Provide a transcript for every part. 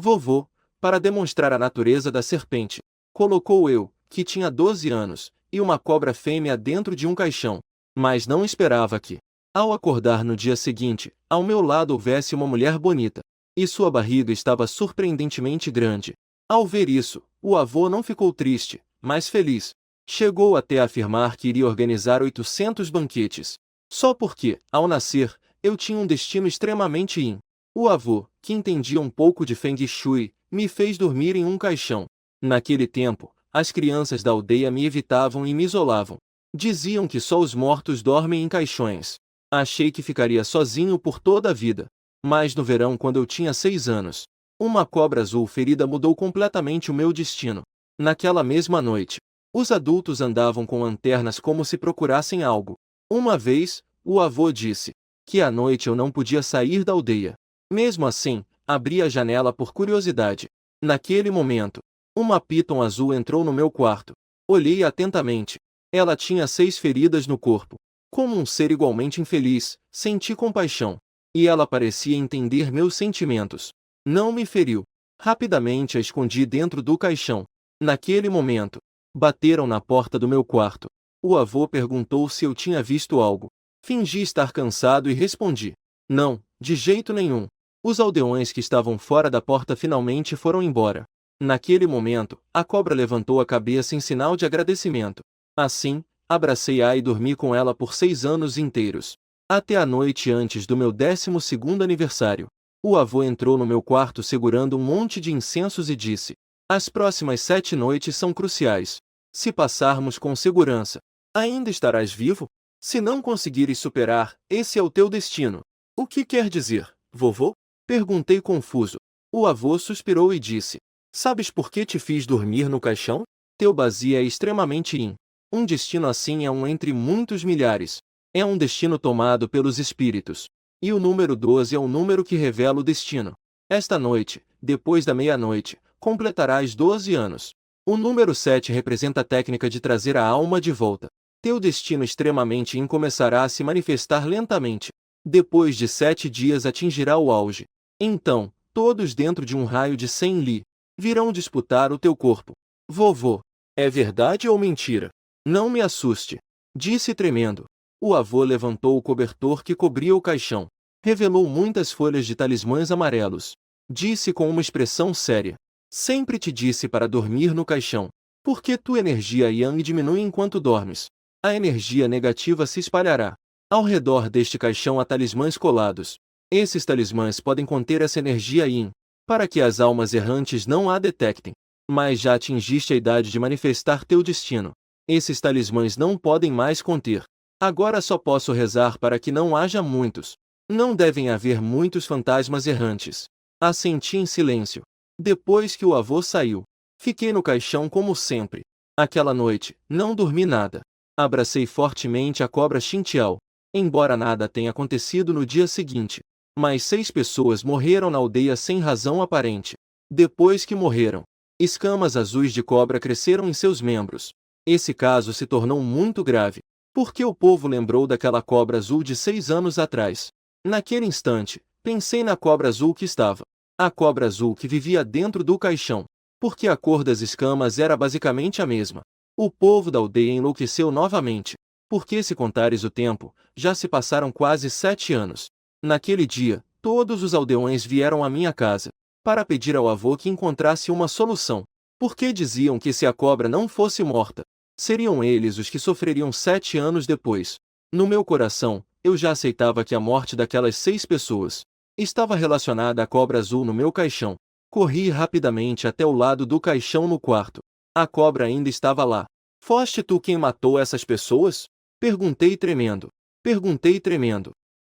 Vovô, para demonstrar a natureza da serpente, colocou eu, que tinha 12 anos, e uma cobra fêmea dentro de um caixão. Mas não esperava que, ao acordar no dia seguinte, ao meu lado houvesse uma mulher bonita. E sua barriga estava surpreendentemente grande. Ao ver isso, o avô não ficou triste, mas feliz. Chegou até a afirmar que iria organizar 800 banquetes. Só porque, ao nascer, eu tinha um destino extremamente in. O avô, que entendia um pouco de Feng Shui, me fez dormir em um caixão. Naquele tempo, as crianças da aldeia me evitavam e me isolavam. Diziam que só os mortos dormem em caixões. Achei que ficaria sozinho por toda a vida. Mas no verão, quando eu tinha 6 anos, uma cobra azul ferida mudou completamente o meu destino. Naquela mesma noite, os adultos andavam com lanternas como se procurassem algo. Uma vez, o avô disse que à noite eu não podia sair da aldeia. Mesmo assim, abri a janela por curiosidade. Naquele momento, uma piton azul entrou no meu quarto. Olhei atentamente. Ela tinha 6 feridas no corpo. Como um ser igualmente infeliz, senti compaixão. E ela parecia entender meus sentimentos. Não me feriu. Rapidamente a escondi dentro do caixão. Naquele momento, bateram na porta do meu quarto. O avô perguntou se eu tinha visto algo. Fingi estar cansado e respondi: não, de jeito nenhum. Os aldeões que estavam fora da porta finalmente foram embora. Naquele momento, a cobra levantou a cabeça em sinal de agradecimento. Assim, abracei-a e dormi com ela por 6 anos inteiros. Até a noite antes do meu 12º aniversário. O avô entrou no meu quarto segurando um monte de incensos e disse: as próximas 7 noites são cruciais. Se passarmos com segurança, ainda estarás vivo? Se não conseguires superar, esse é o teu destino. O que quer dizer, vovô? Perguntei confuso. O avô suspirou e disse: sabes por que te fiz dormir no caixão? Teu base é extremamente in. Um destino assim é um entre muitos milhares. É um destino tomado pelos espíritos. E o número 12 é o número que revela o destino. Esta noite, depois da meia-noite, completarás 12 anos. O número 7 representa a técnica de trazer a alma de volta. Teu destino extremamente in começará a se manifestar lentamente. Depois de 7 dias atingirá o auge. Então, todos dentro de um raio de 100 li, virão disputar o teu corpo. Vovô, é verdade ou mentira? Não me assuste, disse tremendo. O avô levantou o cobertor que cobria o caixão. Revelou muitas folhas de talismãs amarelos. Disse com uma expressão séria: sempre te disse para dormir no caixão. Porque tua energia yang diminui enquanto dormes. A energia negativa se espalhará. Ao redor deste caixão há talismãs colados. Esses talismãs podem conter essa energia yin, para que as almas errantes não a detectem. Mas já atingiste a idade de manifestar teu destino. Esses talismãs não podem mais conter. Agora só posso rezar para que não haja muitos. Não devem haver muitos fantasmas errantes. Assenti em silêncio. Depois que o avô saiu, fiquei no caixão como sempre. Aquela noite, não dormi nada. Abracei fortemente a cobra Xintiao. Embora nada tenha acontecido no dia seguinte, mas 6 pessoas morreram na aldeia sem razão aparente. Depois que morreram, escamas azuis de cobra cresceram em seus membros. Esse caso se tornou muito grave, porque o povo lembrou daquela cobra azul de 6 anos atrás. Naquele instante, pensei na cobra azul que estava. A cobra azul que vivia dentro do caixão, porque a cor das escamas era basicamente a mesma. O povo da aldeia enlouqueceu novamente, porque se contares o tempo, já se passaram quase 7 anos. Naquele dia, todos os aldeões vieram à minha casa, para pedir ao avô que encontrasse uma solução, porque diziam que se a cobra não fosse morta, seriam eles os que sofreriam 7 anos depois. No meu coração, eu já aceitava que a morte daquelas 6 pessoas estava relacionada à cobra azul no meu caixão. Corri rapidamente até o lado do caixão no quarto. A cobra ainda estava lá. Foste tu quem matou essas pessoas? Perguntei tremendo.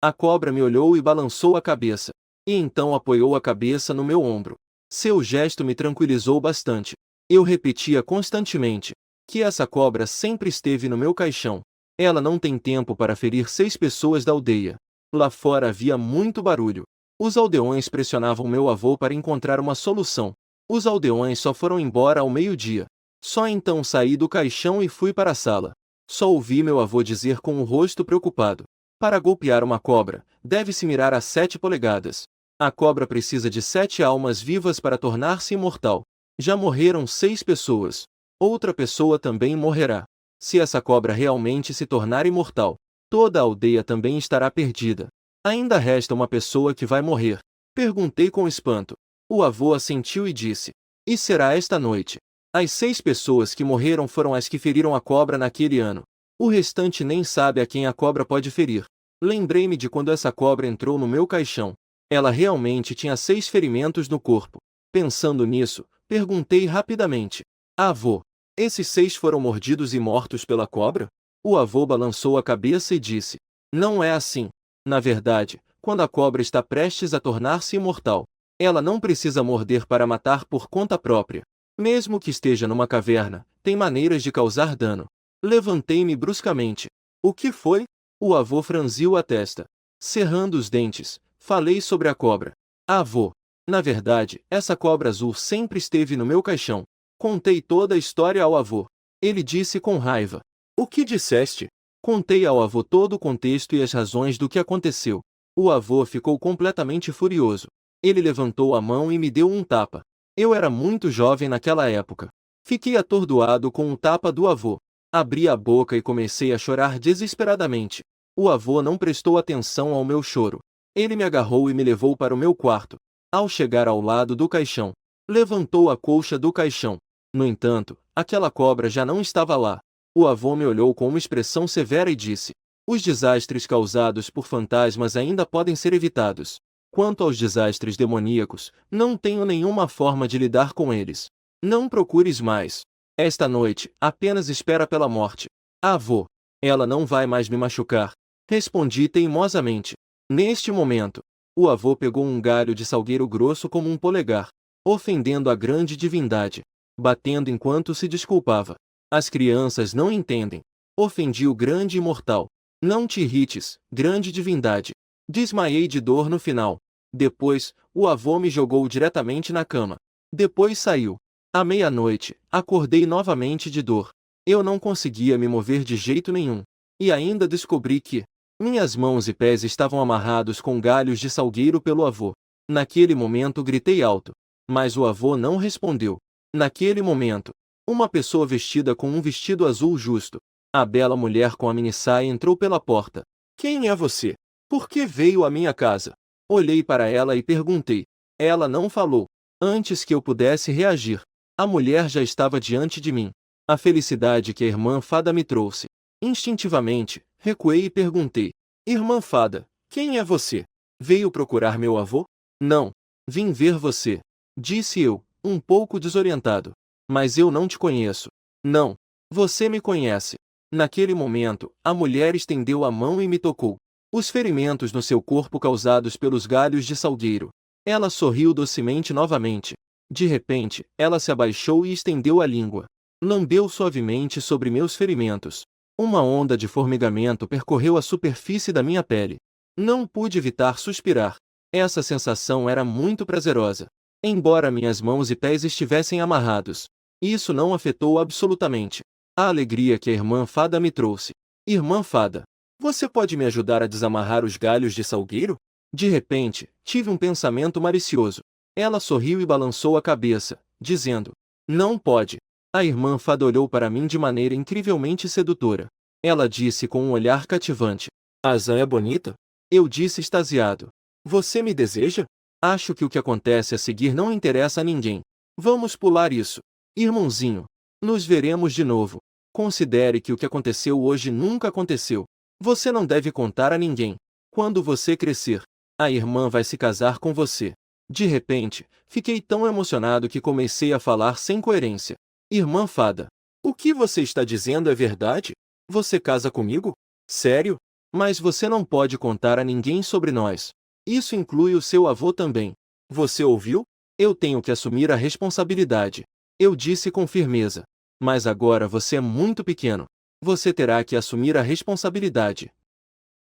A cobra me olhou e balançou a cabeça. E então apoiou a cabeça no meu ombro. Seu gesto me tranquilizou bastante. Eu repetia constantemente que essa cobra sempre esteve no meu caixão. Ela não tem tempo para ferir 6 pessoas da aldeia. Lá fora havia muito barulho. Os aldeões pressionavam meu avô para encontrar uma solução. Os aldeões só foram embora ao meio-dia. Só então saí do caixão e fui para a sala. Só ouvi meu avô dizer com o rosto preocupado: para golpear uma cobra, deve-se mirar a 7 polegadas. A cobra precisa de 7 almas vivas para tornar-se imortal. Já morreram 6 pessoas. Outra pessoa também morrerá. Se essa cobra realmente se tornar imortal, toda a aldeia também estará perdida. Ainda resta uma pessoa que vai morrer. Perguntei com espanto. O avô assentiu e disse: E será esta noite? As 6 pessoas que morreram foram as que feriram a cobra naquele ano. O restante nem sabe a quem a cobra pode ferir. Lembrei-me de quando essa cobra entrou no meu caixão. Ela realmente tinha 6 ferimentos no corpo. Pensando nisso, perguntei rapidamente: Avô, esses 6 foram mordidos e mortos pela cobra? O avô balançou a cabeça e disse: Não é assim. Na verdade, quando a cobra está prestes a tornar-se imortal, ela não precisa morder para matar por conta própria. Mesmo que esteja numa caverna, tem maneiras de causar dano. Levantei-me bruscamente. O que foi? O avô franziu a testa. Cerrando os dentes, falei sobre a cobra. Avô, na verdade, essa cobra azul sempre esteve no meu caixão. Contei toda a história ao avô. Ele disse com raiva: O que disseste? Contei ao avô todo o contexto e as razões do que aconteceu. O avô ficou completamente furioso. Ele levantou a mão e me deu um tapa. Eu era muito jovem naquela época. Fiquei atordoado com o tapa do avô. Abri a boca e comecei a chorar desesperadamente. O avô não prestou atenção ao meu choro. Ele me agarrou e me levou para o meu quarto. Ao chegar ao lado do caixão, levantou a colcha do caixão. No entanto, aquela cobra já não estava lá. O avô me olhou com uma expressão severa e disse: Os desastres causados por fantasmas ainda podem ser evitados. Quanto aos desastres demoníacos, não tenho nenhuma forma de lidar com eles. Não procures mais. Esta noite, apenas espera pela morte. Avô, ela não vai mais me machucar. Respondi teimosamente. Neste momento, o avô pegou um galho de salgueiro grosso como um polegar, ofendendo a grande divindade, batendo enquanto se desculpava. As crianças não entendem. Ofendi o grande imortal. Não te irrites, grande divindade. Desmaiei de dor no final. Depois, o avô me jogou diretamente na cama. Depois saiu. À meia-noite, acordei novamente de dor. Eu não conseguia me mover de jeito nenhum. E ainda descobri que minhas mãos e pés estavam amarrados com galhos de salgueiro pelo avô. Naquele momento gritei alto. Mas o avô não respondeu. Naquele momento, uma pessoa vestida com um vestido azul justo, a bela mulher com a minissaia entrou pela porta. Quem é você? Por que veio à minha casa? Olhei para ela e perguntei. Ela não falou. Antes que eu pudesse reagir, a mulher já estava diante de mim. A felicidade que a irmã Fada me trouxe. Instintivamente, recuei e perguntei. Irmã Fada, quem é você? Veio procurar meu avô? Não. Vim ver você. Disse eu, um pouco desorientado. Mas eu não te conheço. Não. Você me conhece. Naquele momento, a mulher estendeu a mão e me tocou. Os ferimentos no seu corpo causados pelos galhos de salgueiro. Ela sorriu docemente novamente. De repente, ela se abaixou e estendeu a língua. Lambeu suavemente sobre meus ferimentos. Uma onda de formigamento percorreu a superfície da minha pele. Não pude evitar suspirar. Essa sensação era muito prazerosa. Embora minhas mãos e pés estivessem amarrados, isso não afetou absolutamente a alegria que a irmã Fada me trouxe. Irmã Fada, você pode me ajudar a desamarrar os galhos de salgueiro? De repente, tive um pensamento malicioso. Ela sorriu e balançou a cabeça, dizendo: Não pode. A irmã Fada olhou para mim de maneira incrivelmente sedutora. Ela disse com um olhar cativante: Azan é bonita? Eu disse extasiado: Você me deseja? Acho que o que acontece a seguir não interessa a ninguém. Vamos pular isso. Irmãozinho, nos veremos de novo. Considere que o que aconteceu hoje nunca aconteceu. Você não deve contar a ninguém. Quando você crescer, a irmã vai se casar com você. De repente, fiquei tão emocionado que comecei a falar sem coerência. Irmã Fada, o que você está dizendo é verdade? Você casa comigo? Sério? Mas você não pode contar a ninguém sobre nós. Isso inclui o seu avô também. Você ouviu? Eu tenho que assumir a responsabilidade. Eu disse com firmeza. Mas agora você é muito pequeno. Você terá que assumir a responsabilidade.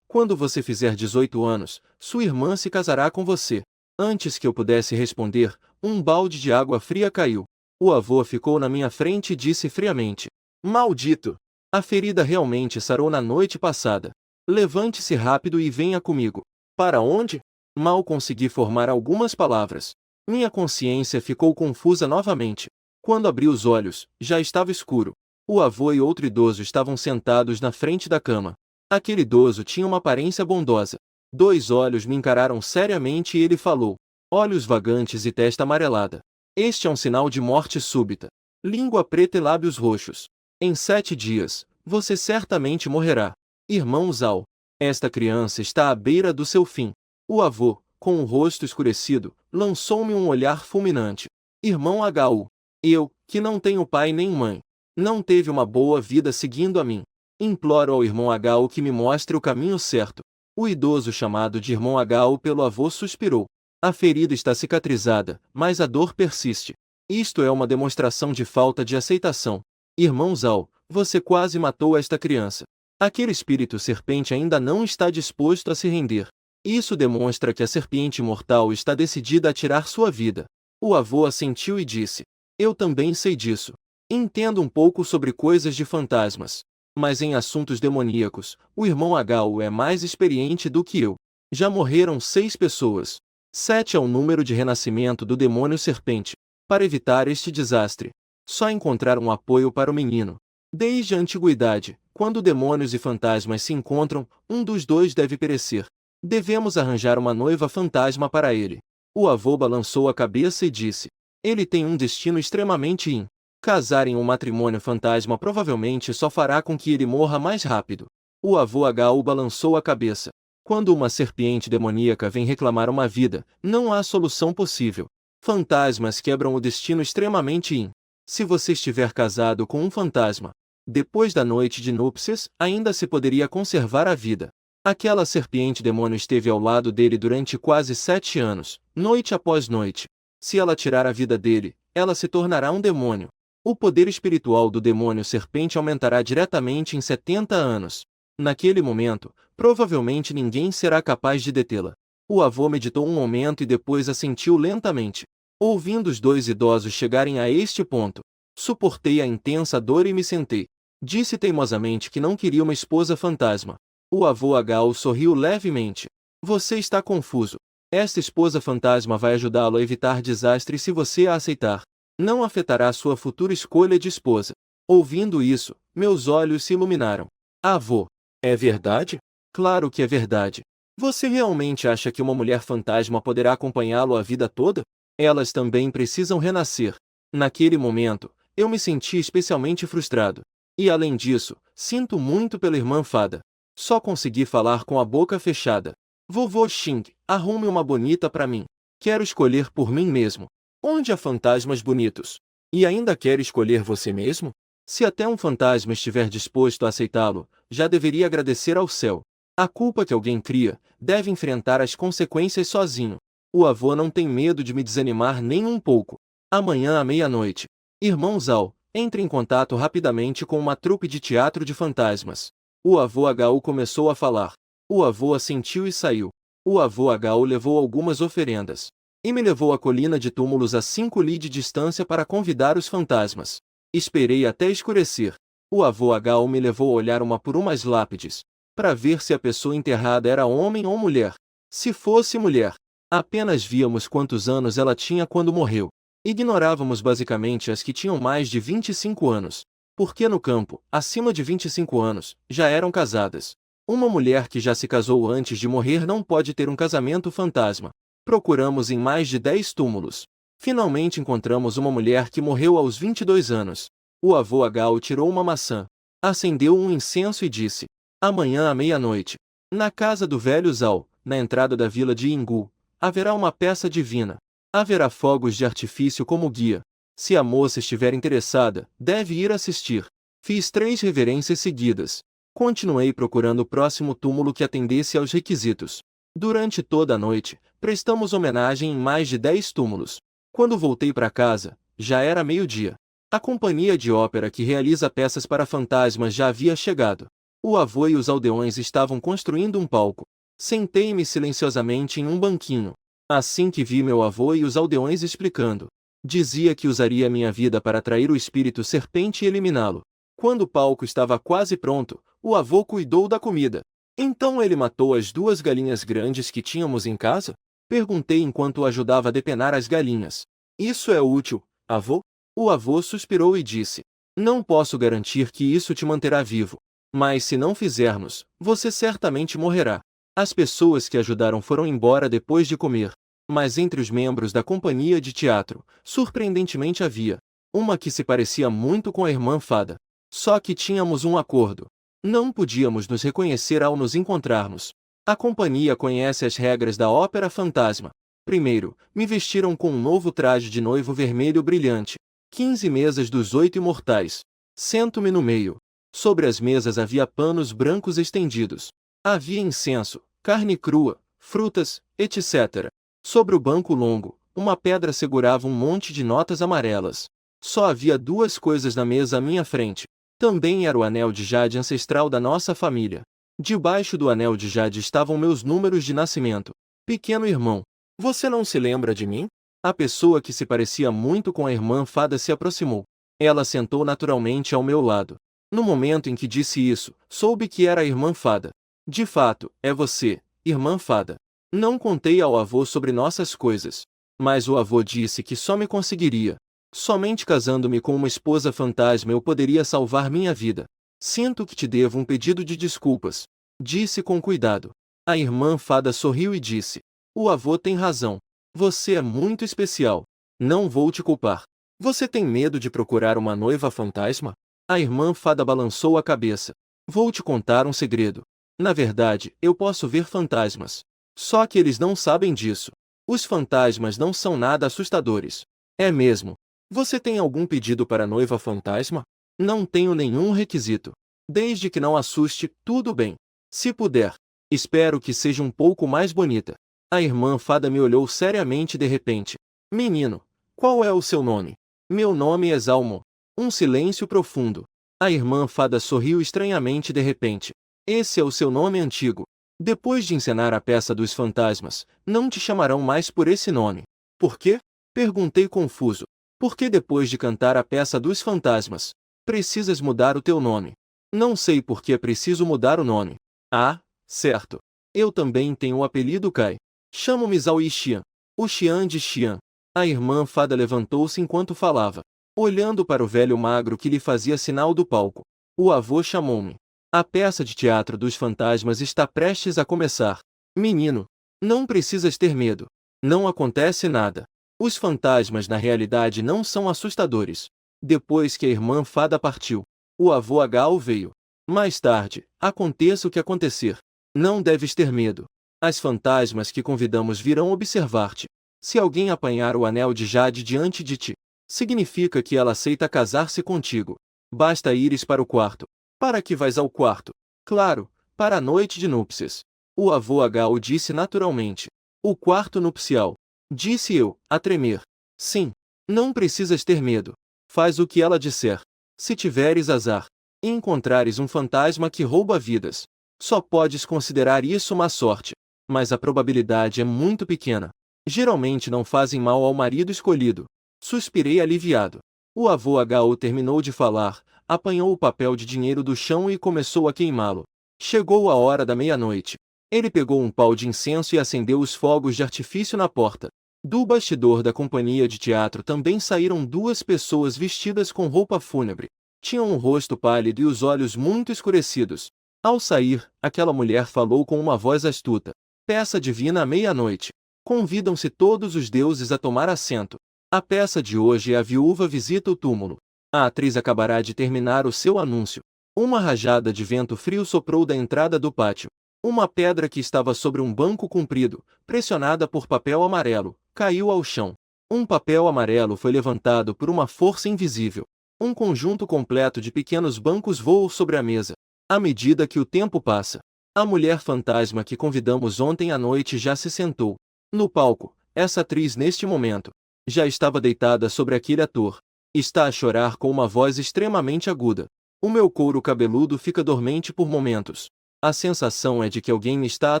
Quando você fizer 18 anos, sua irmã se casará com você. Antes que eu pudesse responder, um balde de água fria caiu. O avô ficou na minha frente e disse friamente: Maldito! A ferida realmente sarou na noite passada. Levante-se rápido e venha comigo. Para onde? Mal consegui formar algumas palavras. Minha consciência ficou confusa novamente. Quando abri os olhos, já estava escuro. O avô e outro idoso estavam sentados na frente da cama. Aquele idoso tinha uma aparência bondosa. 2 olhos me encararam seriamente e ele falou: olhos vagantes e testa amarelada. Este é um sinal de morte súbita. Língua preta e lábios roxos. Em 7 dias, você certamente morrerá. Irmão Zal, esta criança está à beira do seu fim. O avô, com o rosto escurecido, lançou-me um olhar fulminante. Irmão Hu, eu, que não tenho pai nem mãe, não teve uma boa vida seguindo a mim. Imploro ao irmão Hu que me mostre o caminho certo. O idoso chamado de irmão Hu pelo avô suspirou. A ferida está cicatrizada, mas a dor persiste. Isto é uma demonstração de falta de aceitação. Irmão Zal, você quase matou esta criança. Aquele espírito serpente ainda não está disposto a se render. Isso demonstra que a serpente mortal está decidida a tirar sua vida. O avô assentiu e disse: eu também sei disso. Entendo um pouco sobre coisas de fantasmas. Mas em assuntos demoníacos, o irmão Hu é mais experiente do que eu. Já morreram 6 pessoas. 7 é o número de renascimento do demônio serpente. Para evitar este desastre, só encontrar um apoio para o menino. Desde a antiguidade, quando demônios e fantasmas se encontram, um dos dois deve perecer. Devemos arranjar uma noiva fantasma para ele. O avô balançou a cabeça e disse: ele tem um destino extremamente casar em um matrimônio fantasma provavelmente só fará com que ele morra mais rápido. O avô Hu balançou a cabeça. Quando uma serpente demoníaca vem reclamar uma vida, não há solução possível. Fantasmas quebram o destino extremamente Se você estiver casado com um fantasma, depois da noite de núpcias, ainda se poderia conservar a vida. Aquela serpente demônio esteve ao lado dele durante quase 7 anos, noite após noite. Se ela tirar a vida dele, ela se tornará um demônio. O poder espiritual do demônio serpente aumentará diretamente em 70 anos. Naquele momento, provavelmente ninguém será capaz de detê-la. O avô meditou um momento e depois assentiu lentamente. Ouvindo os 2 idosos chegarem a este ponto, suportei a intensa dor e me sentei. Disse teimosamente que não queria uma esposa fantasma. O avô Hu sorriu levemente. Você está confuso. Esta esposa fantasma vai ajudá-lo a evitar desastres se você a aceitar. Não afetará sua futura escolha de esposa. Ouvindo isso, meus olhos se iluminaram. Avô, é verdade? Claro que é verdade. Você realmente acha que uma mulher fantasma poderá acompanhá-lo a vida toda? Elas também precisam renascer. Naquele momento, eu me senti especialmente frustrado. E além disso, sinto muito pela irmã fada. Só consegui falar com a boca fechada. Vovô Xing, arrume uma bonita para mim. Quero escolher por mim mesmo. Onde há fantasmas bonitos? E ainda quer escolher você mesmo? Se até um fantasma estiver disposto a aceitá-lo, já deveria agradecer ao céu. A culpa que alguém cria, deve enfrentar as consequências sozinho. O avô não tem medo de me desanimar nem um pouco. Amanhã à meia-noite. Irmão Zal, entre em contato rapidamente com uma trupe de teatro de fantasmas. O avô Hu começou a falar. O avô assentiu e saiu. O avô Hu levou algumas oferendas. E me levou à colina de túmulos a 5 li de distância para convidar os fantasmas. Esperei até escurecer. O avô Hu me levou a olhar uma por umas lápides, para ver se a pessoa enterrada era homem ou mulher. Se fosse mulher, apenas víamos quantos anos ela tinha quando morreu. Ignorávamos basicamente as que tinham mais de 25 anos, porque no campo, acima de 25 anos, já eram casadas. Uma mulher que já se casou antes de morrer não pode ter um casamento fantasma. Procuramos em mais de 10 túmulos. Finalmente encontramos uma mulher que morreu aos 22 anos. O avô Hu tirou uma maçã, acendeu um incenso e disse: amanhã à meia-noite, na casa do velho Zal, na entrada da vila de Yingu, haverá uma peça divina. Haverá fogos de artifício como guia. Se a moça estiver interessada, deve ir assistir. Fiz 3 reverências seguidas. Continuei procurando o próximo túmulo que atendesse aos requisitos. Durante toda a noite, prestamos homenagem em mais de 10 túmulos. Quando voltei para casa, já era meio-dia. A companhia de ópera que realiza peças para fantasmas já havia chegado. O avô e os aldeões estavam construindo um palco. Sentei-me silenciosamente em um banquinho. Assim que vi meu avô e os aldeões explicando, dizia que usaria minha vida para atrair o espírito serpente e eliminá-lo. Quando o palco estava quase pronto, o avô cuidou da comida. Então ele matou as 2 galinhas grandes que tínhamos em casa, Perguntei enquanto o ajudava a depenar as galinhas. Isso é útil, avô? O avô suspirou e disse: Não posso garantir que isso te manterá vivo. Mas se não fizermos, você certamente morrerá. As pessoas que ajudaram foram embora depois de comer. Mas entre os membros da companhia de teatro, surpreendentemente havia uma que se parecia muito com a irmã Fada. Só que tínhamos um acordo. Não podíamos nos reconhecer ao nos encontrarmos. A companhia conhece as regras da ópera fantasma. Primeiro, me vestiram com um novo traje de noivo vermelho brilhante. 15 mesas dos 8 imortais. Sento-me no meio. Sobre as mesas havia panos brancos estendidos. Havia incenso, carne crua, frutas, etc. Sobre o banco longo, uma pedra segurava um monte de notas amarelas. Só havia duas coisas na mesa à minha frente. Também era o anel de jade ancestral da nossa família. Debaixo do anel de jade estavam meus números de nascimento. Pequeno irmão, você não se lembra de mim? A pessoa que se parecia muito com a irmã Fada se aproximou. Ela sentou naturalmente ao meu lado. No momento em que disse isso, soube que era a irmã Fada. De fato, é você, irmã Fada. Não contei ao avô sobre nossas coisas. Mas o avô disse que só me conseguiria. Somente casando-me com uma esposa fantasma eu poderia salvar minha vida. Sinto que te devo um pedido de desculpas. Disse com cuidado. A irmã Fada sorriu e disse: O avô tem razão. Você é muito especial. Não vou te culpar. Você tem medo de procurar uma noiva fantasma? A irmã Fada balançou a cabeça. Vou te contar um segredo. Na verdade, eu posso ver fantasmas. Só que eles não sabem disso. Os fantasmas não são nada assustadores. É mesmo. Você tem algum pedido para a noiva fantasma? Não tenho nenhum requisito. Desde que não assuste, tudo bem. Se puder. Espero que seja um pouco mais bonita. A irmã Fada me olhou seriamente de repente. Menino, qual é o seu nome? Meu nome é Zalmo. Um silêncio profundo. A irmã Fada sorriu estranhamente de repente. Esse é o seu nome antigo. Depois de encenar a peça dos fantasmas, não te chamarão mais por esse nome. Por quê? Perguntei confuso. Porque depois de cantar a peça dos fantasmas, precisas mudar o teu nome. Não sei por que é preciso mudar o nome. Ah, certo. Eu também tenho o apelido Kai. Chamo-me Zhao Yixian. O Xian de Xian. A irmã Fada levantou-se enquanto falava, olhando para o velho magro que lhe fazia sinal do palco. O avô chamou-me. A peça de teatro dos fantasmas está prestes a começar. Menino, não precisas ter medo. Não acontece nada. Os fantasmas na realidade não são assustadores. Depois que a irmã Fada partiu, o avô Hao veio. Mais tarde, aconteça o que acontecer. Não deves ter medo. As fantasmas que convidamos virão observar-te. Se alguém apanhar o anel de jade diante de ti, significa que ela aceita casar-se contigo. Basta ires para o quarto. Para que vais ao quarto? Claro, para a noite de núpcias. O avô Hao disse naturalmente. O quarto nupcial. Disse eu, a tremer. Sim. Não precisas ter medo. Faz o que ela disser. Se tiveres azar e encontrares um fantasma que rouba vidas, só podes considerar isso má sorte. Mas a probabilidade é muito pequena. Geralmente não fazem mal ao marido escolhido. Suspirei aliviado. O avô Hao terminou de falar, apanhou o papel de dinheiro do chão e começou a queimá-lo. Chegou a hora da meia-noite. Ele pegou um pau de incenso e acendeu os fogos de artifício na porta. Do bastidor da companhia de teatro também saíram duas pessoas vestidas com roupa fúnebre. Tinham um rosto pálido e os olhos muito escurecidos. Ao sair, aquela mulher falou com uma voz astuta. Peça divina à meia-noite. Convidam-se todos os deuses a tomar assento. A peça de hoje é A Viúva Visita o Túmulo. A atriz acabará de terminar o seu anúncio. Uma rajada de vento frio soprou da entrada do pátio. Uma pedra que estava sobre um banco comprido, pressionada por papel amarelo, caiu ao chão. Um papel amarelo foi levantado por uma força invisível. Um conjunto completo de pequenos bancos voou sobre a mesa. À medida que o tempo passa, a mulher fantasma que convidamos ontem à noite já se sentou. No palco, essa atriz neste momento já estava deitada sobre aquele ator. Está a chorar com uma voz extremamente aguda. O meu couro cabeludo fica dormente por momentos. A sensação é de que alguém me está a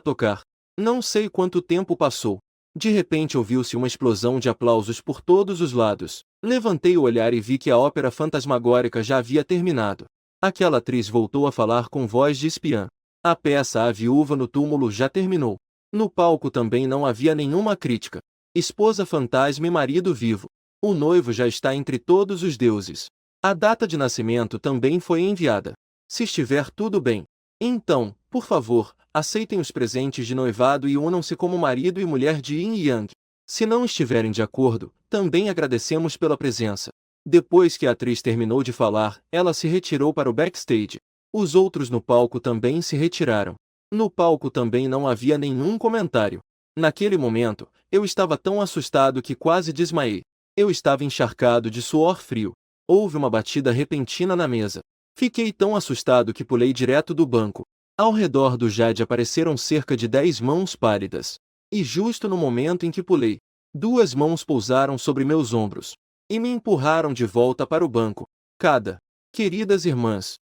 tocar. Não sei quanto tempo passou. De repente ouviu-se uma explosão de aplausos por todos os lados. Levantei o olhar e vi que a ópera fantasmagórica já havia terminado. Aquela atriz voltou a falar com voz de espiã. A peça A Viúva no Túmulo já terminou. No palco também não havia nenhuma crítica. Esposa fantasma e marido vivo. O noivo já está entre todos os deuses. A data de nascimento também foi enviada. Se estiver tudo bem, então, por favor, aceitem os presentes de noivado e unam-se como marido e mulher de Yin e Yang. Se não estiverem de acordo, também agradecemos pela presença. Depois que a atriz terminou de falar, ela se retirou para o backstage. Os outros no palco também se retiraram. No palco também não havia nenhum comentário. Naquele momento, eu estava tão assustado que quase desmaiei. Eu estava encharcado de suor frio. Houve uma batida repentina na mesa. Fiquei tão assustado que pulei direto do banco. Ao redor do Jade apareceram cerca de 10 mãos pálidas. E justo no momento em que pulei, 2 mãos pousaram sobre meus ombros e me empurraram de volta para o banco. Queridas irmãs,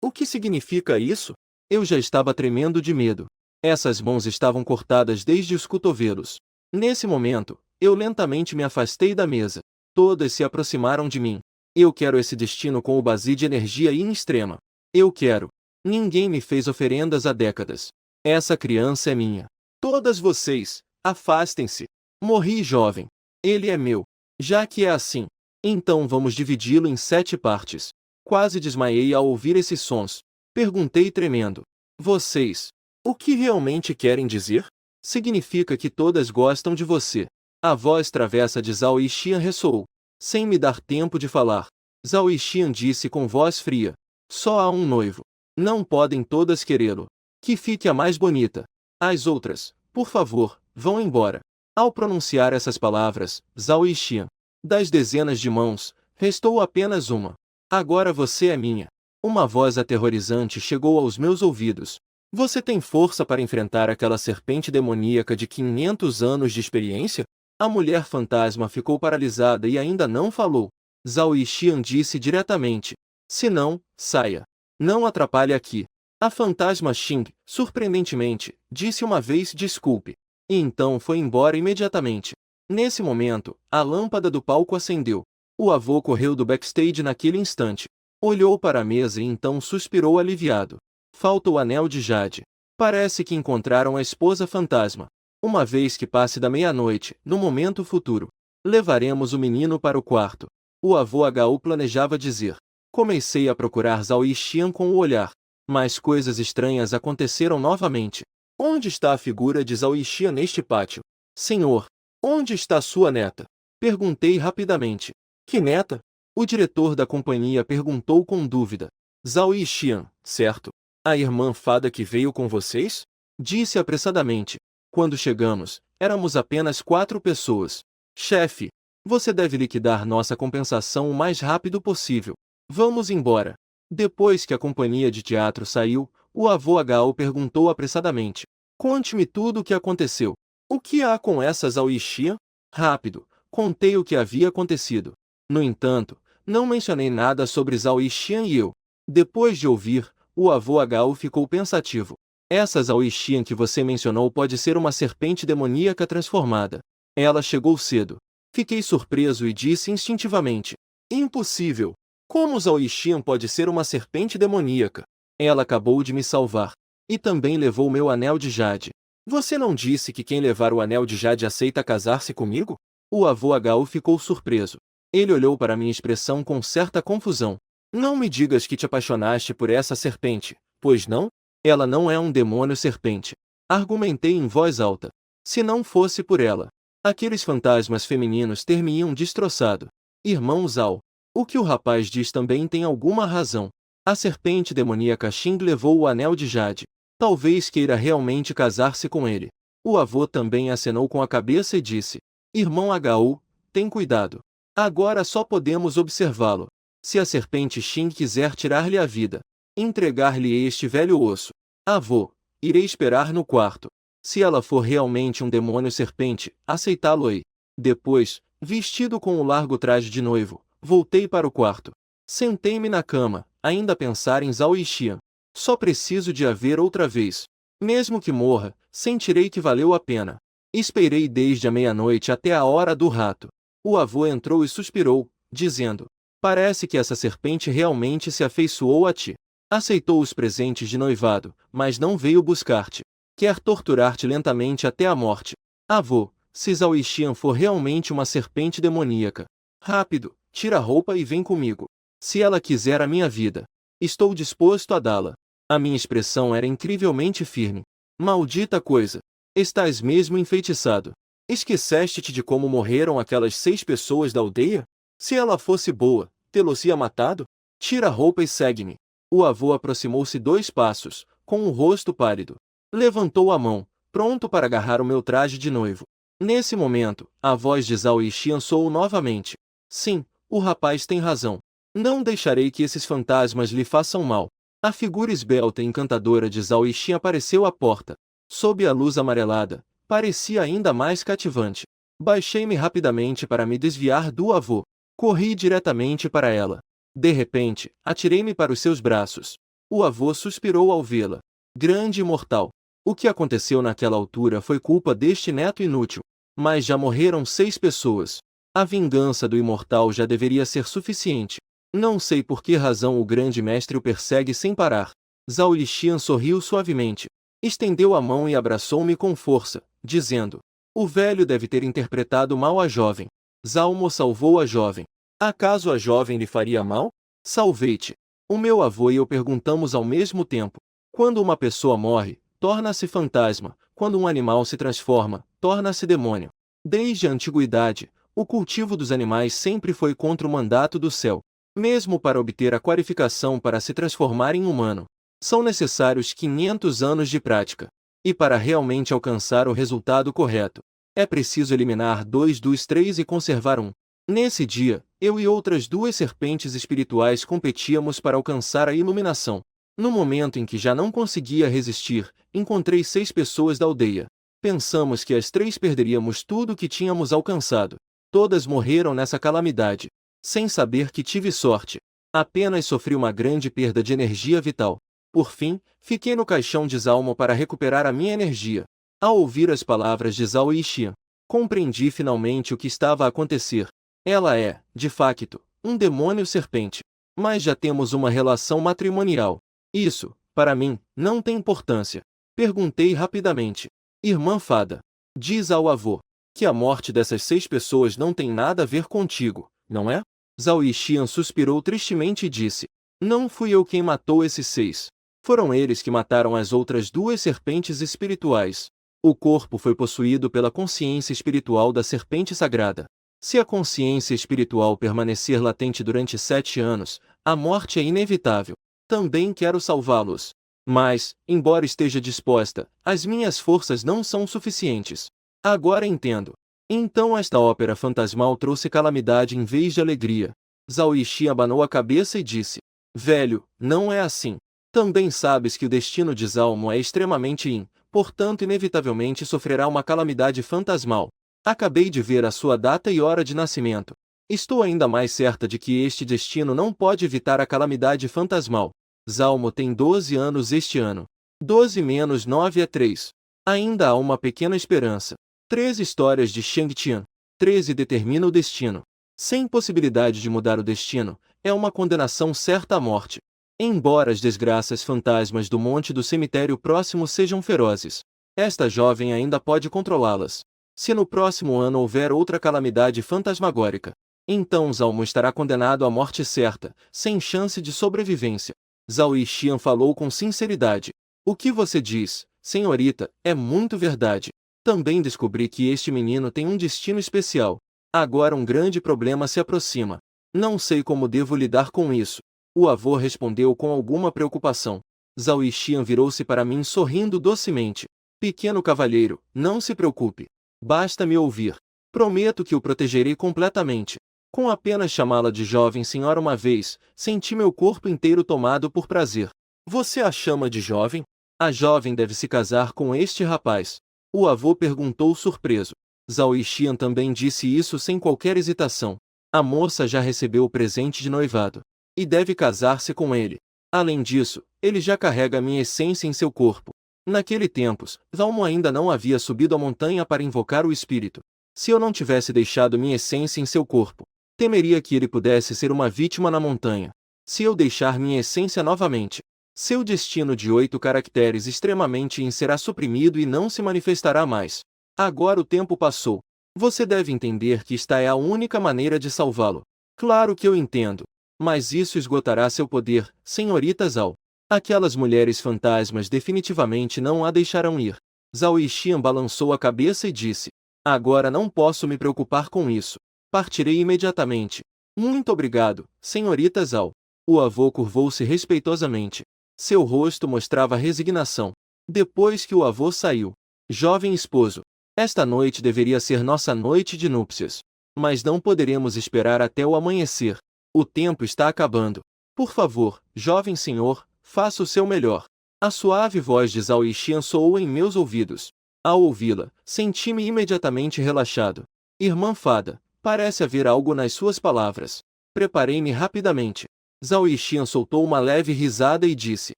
o que significa isso? Eu já estava tremendo de medo. Essas mãos estavam cortadas desde os cotovelos. Nesse momento, eu lentamente me afastei da mesa. Todas se aproximaram de mim. Eu quero esse destino com o base de energia Yin extrema. Eu quero. Ninguém me fez oferendas há décadas. Essa criança é minha. Todas vocês, afastem-se. Morri jovem. Ele é meu. Já que é assim, então vamos dividi-lo em 7 partes. Quase desmaiei ao ouvir esses sons. Perguntei tremendo. Vocês, o que realmente querem dizer? Significa que todas gostam de você. A voz travessa de Zhao Yixian ressoou, sem me dar tempo de falar. Zhao Yixian disse com voz fria. Só há um noivo. Não podem todas querê-lo. Que fique a mais bonita. As outras, por favor, vão embora. Ao pronunciar essas palavras, Zhao Yixian, das dezenas de mãos, restou apenas uma. Agora você é minha. Uma voz aterrorizante chegou aos meus ouvidos. Você tem força para enfrentar aquela serpente demoníaca de 500 anos de experiência? A mulher fantasma ficou paralisada e ainda não falou. Zhao Yixian disse diretamente. Se não, saia. Não atrapalhe aqui. A fantasma Xing, surpreendentemente, disse uma vez desculpe. E então foi embora imediatamente. Nesse momento, a lâmpada do palco acendeu. O avô correu do backstage naquele instante. Olhou para a mesa e então suspirou aliviado. Falta o anel de Jade. Parece que encontraram a esposa fantasma. Uma vez que passe da meia-noite, no momento futuro, levaremos o menino para o quarto. O avô Hu planejava dizer. Comecei a procurar Zhao Yixian com o olhar. Mas coisas estranhas aconteceram novamente. Onde está a figura de Zhao Yixian neste pátio? Senhor, onde está sua neta? Perguntei rapidamente. Que neta? O diretor da companhia perguntou com dúvida. Zhao Yixian, certo? A irmã fada que veio com vocês? Disse apressadamente. Quando chegamos, éramos apenas 4 pessoas. Chefe, você deve liquidar nossa compensação o mais rápido possível. Vamos embora. Depois que a companhia de teatro saiu, o avô Hu perguntou apressadamente. Conte-me tudo o que aconteceu. O que há com essa Zhao Yixian? Rápido, contei o que havia acontecido. No entanto, não mencionei nada sobre Zhao Yixian e eu. Depois de ouvir, o avô Hu ficou pensativo. Essa Zhao Yixian que você mencionou pode ser uma serpente demoníaca transformada. Ela chegou cedo. Fiquei surpreso e disse instintivamente. Impossível! Como Zhao Yixian pode ser uma serpente demoníaca? Ela acabou de me salvar. E também levou meu anel de Jade. Você não disse que quem levar o anel de Jade aceita casar-se comigo? O avô Hu ficou surpreso. Ele olhou para minha expressão com certa confusão. Não me digas que te apaixonaste por essa serpente, pois não? Ela não é um demônio serpente. Argumentei em voz alta. Se não fosse por ela, aqueles fantasmas femininos ter-me-iam destroçado. Irmão Zhao, o que o rapaz diz também tem alguma razão. A serpente demoníaca Xing levou o anel de Jade. Talvez queira realmente casar-se com ele. O avô também acenou com a cabeça e disse. Irmão Hu, tem cuidado. Agora só podemos observá-lo. Se a serpente Xing quiser tirar-lhe a vida, entregar-lhe este velho osso. Avô, irei esperar no quarto. Se ela for realmente um demônio serpente, aceitá-lo-ei. Depois, vestido com o largo traje de noivo, voltei para o quarto. Sentei-me na cama, ainda a pensar em Zhao Yixian. Só preciso de a ver outra vez. Mesmo que morra, sentirei que valeu a pena. Esperei desde a meia-noite até a hora do rato. O avô entrou e suspirou, dizendo. Parece que essa serpente realmente se afeiçoou a ti. Aceitou os presentes de noivado, mas não veio buscar-te. Quer torturar-te lentamente até a morte. Avô, se Zhao Yixian for realmente uma serpente demoníaca. Rápido, tira a roupa e vem comigo. Se ela quiser a minha vida, estou disposto a dá-la. A minha expressão era incrivelmente firme. Maldita coisa! Estás mesmo enfeitiçado. Esqueceste-te de como morreram aquelas 6 pessoas da aldeia? Se ela fosse boa, tê-los-ia matado? Tira a roupa e segue-me. O avô aproximou-se 2 passos, com o rosto pálido. Levantou a mão, pronto para agarrar o meu traje de noivo. Nesse momento, a voz de Zhao Yixian soou novamente. Sim, o rapaz tem razão. Não deixarei que esses fantasmas lhe façam mal. A figura esbelta e encantadora de Zhao Yixian apareceu à porta. Sob a luz amarelada, parecia ainda mais cativante. Baixei-me rapidamente para me desviar do avô. Corri diretamente para ela. De repente, atirei-me para os seus braços. O avô suspirou ao vê-la. Grande imortal. O que aconteceu naquela altura foi culpa deste neto inútil. Mas já morreram 6 pessoas. A vingança do imortal já deveria ser suficiente. Não sei por que razão o grande mestre o persegue sem parar. Zhao Yixian sorriu suavemente. Estendeu a mão e abraçou-me com força, dizendo: o velho deve ter interpretado mal a jovem. Zhao Mo salvou a jovem. Acaso a jovem lhe faria mal? Salvei-te. O meu avô e eu perguntamos ao mesmo tempo. Quando uma pessoa morre, torna-se fantasma. Quando um animal se transforma, torna-se demônio. Desde a antiguidade, o cultivo dos animais sempre foi contra o mandato do céu. Mesmo para obter a qualificação para se transformar em humano, são necessários 500 anos de prática. E para realmente alcançar o resultado correto, é preciso eliminar 2 dos 3 e conservar um. Nesse dia, eu e outras 2 serpentes espirituais competíamos para alcançar a iluminação. No momento em que já não conseguia resistir, encontrei 6 pessoas da aldeia. Pensamos que as 3 perderíamos tudo o que tínhamos alcançado. Todas morreram nessa calamidade. Sem saber que tive sorte. Apenas sofri uma grande perda de energia vital. Por fim, fiquei no caixão de Zhao Mo para recuperar a minha energia. Ao ouvir as palavras de Zhao Yixian, compreendi finalmente o que estava a acontecer. Ela é, de facto, um demônio serpente. Mas já temos uma relação matrimonial. Isso, para mim, não tem importância. Perguntei rapidamente. Irmã Fada, diz ao avô, que a morte dessas 6 pessoas não tem nada a ver contigo, não é? Zhao Yixian suspirou tristemente e disse. Não fui eu quem matou esses 6. Foram eles que mataram as outras 2 serpentes espirituais. O corpo foi possuído pela consciência espiritual da serpente sagrada. Se a consciência espiritual permanecer latente durante 7 anos, a morte é inevitável. Também quero salvá-los. Mas, embora esteja disposta, as minhas forças não são suficientes. Agora entendo. Então esta ópera fantasmal trouxe calamidade em vez de alegria. Zhao Yixian abanou a cabeça e disse. Velho, não é assim. Também sabes que o destino de Zhao Mo é extremamente portanto inevitavelmente sofrerá uma calamidade fantasmal. Acabei de ver a sua data e hora de nascimento. Estou ainda mais certa de que este destino não pode evitar a calamidade fantasmal. Zhao Mo tem 12 anos este ano. 12 menos 9 é 3. Ainda há uma pequena esperança. 13 histórias de Shang Tian. 13 determina o destino. Sem possibilidade de mudar o destino, é uma condenação certa à morte. Embora as desgraças fantasmas do monte do cemitério próximo sejam ferozes, esta jovem ainda pode controlá-las. Se no próximo ano houver outra calamidade fantasmagórica, então Zhao Mo estará condenado à morte certa, sem chance de sobrevivência. Zhao Yixian falou com sinceridade. O que você diz, senhorita, é muito verdade. Também descobri que este menino tem um destino especial. Agora um grande problema se aproxima. Não sei como devo lidar com isso. O avô respondeu com alguma preocupação. Zhao Yixian virou-se para mim sorrindo docemente. Pequeno cavalheiro, não se preocupe. Basta me ouvir. Prometo que o protegerei completamente. Com apenas chamá-la de jovem senhora uma vez, senti meu corpo inteiro tomado por prazer. Você a chama de jovem? A jovem deve se casar com este rapaz. O avô perguntou surpreso. Zhao Yixian também disse isso sem qualquer hesitação. A moça já recebeu o presente de noivado. E deve casar-se com ele. Além disso, ele já carrega minha essência em seu corpo. Naquele tempo, Zhao Mo ainda não havia subido a montanha para invocar o espírito. Se eu não tivesse deixado minha essência em seu corpo, temeria que ele pudesse ser uma vítima na montanha. Se eu deixar minha essência novamente, Seu destino de 8 caracteres extremamente será suprimido e não se manifestará mais. Agora o tempo passou. Você deve entender que esta é a única maneira de salvá-lo. Claro que eu entendo. Mas isso esgotará seu poder, senhorita Zhao. Aquelas mulheres fantasmas definitivamente não a deixarão ir. Zhao Yixian balançou a cabeça e disse: agora não posso me preocupar com isso. Partirei imediatamente. Muito obrigado, senhorita Zhao. O avô curvou-se respeitosamente. Seu rosto mostrava resignação. Depois que o avô saiu: jovem esposo, esta noite deveria ser nossa noite de núpcias. Mas não poderemos esperar até o amanhecer. O tempo está acabando. Por favor, jovem senhor, faça o seu melhor. A suave voz de Zhao Yixian soou em meus ouvidos. Ao ouvi-la, senti-me imediatamente relaxado. Irmã Fada, parece haver algo nas suas palavras. Preparei-me rapidamente. Zhao Yixian soltou uma leve risada e disse: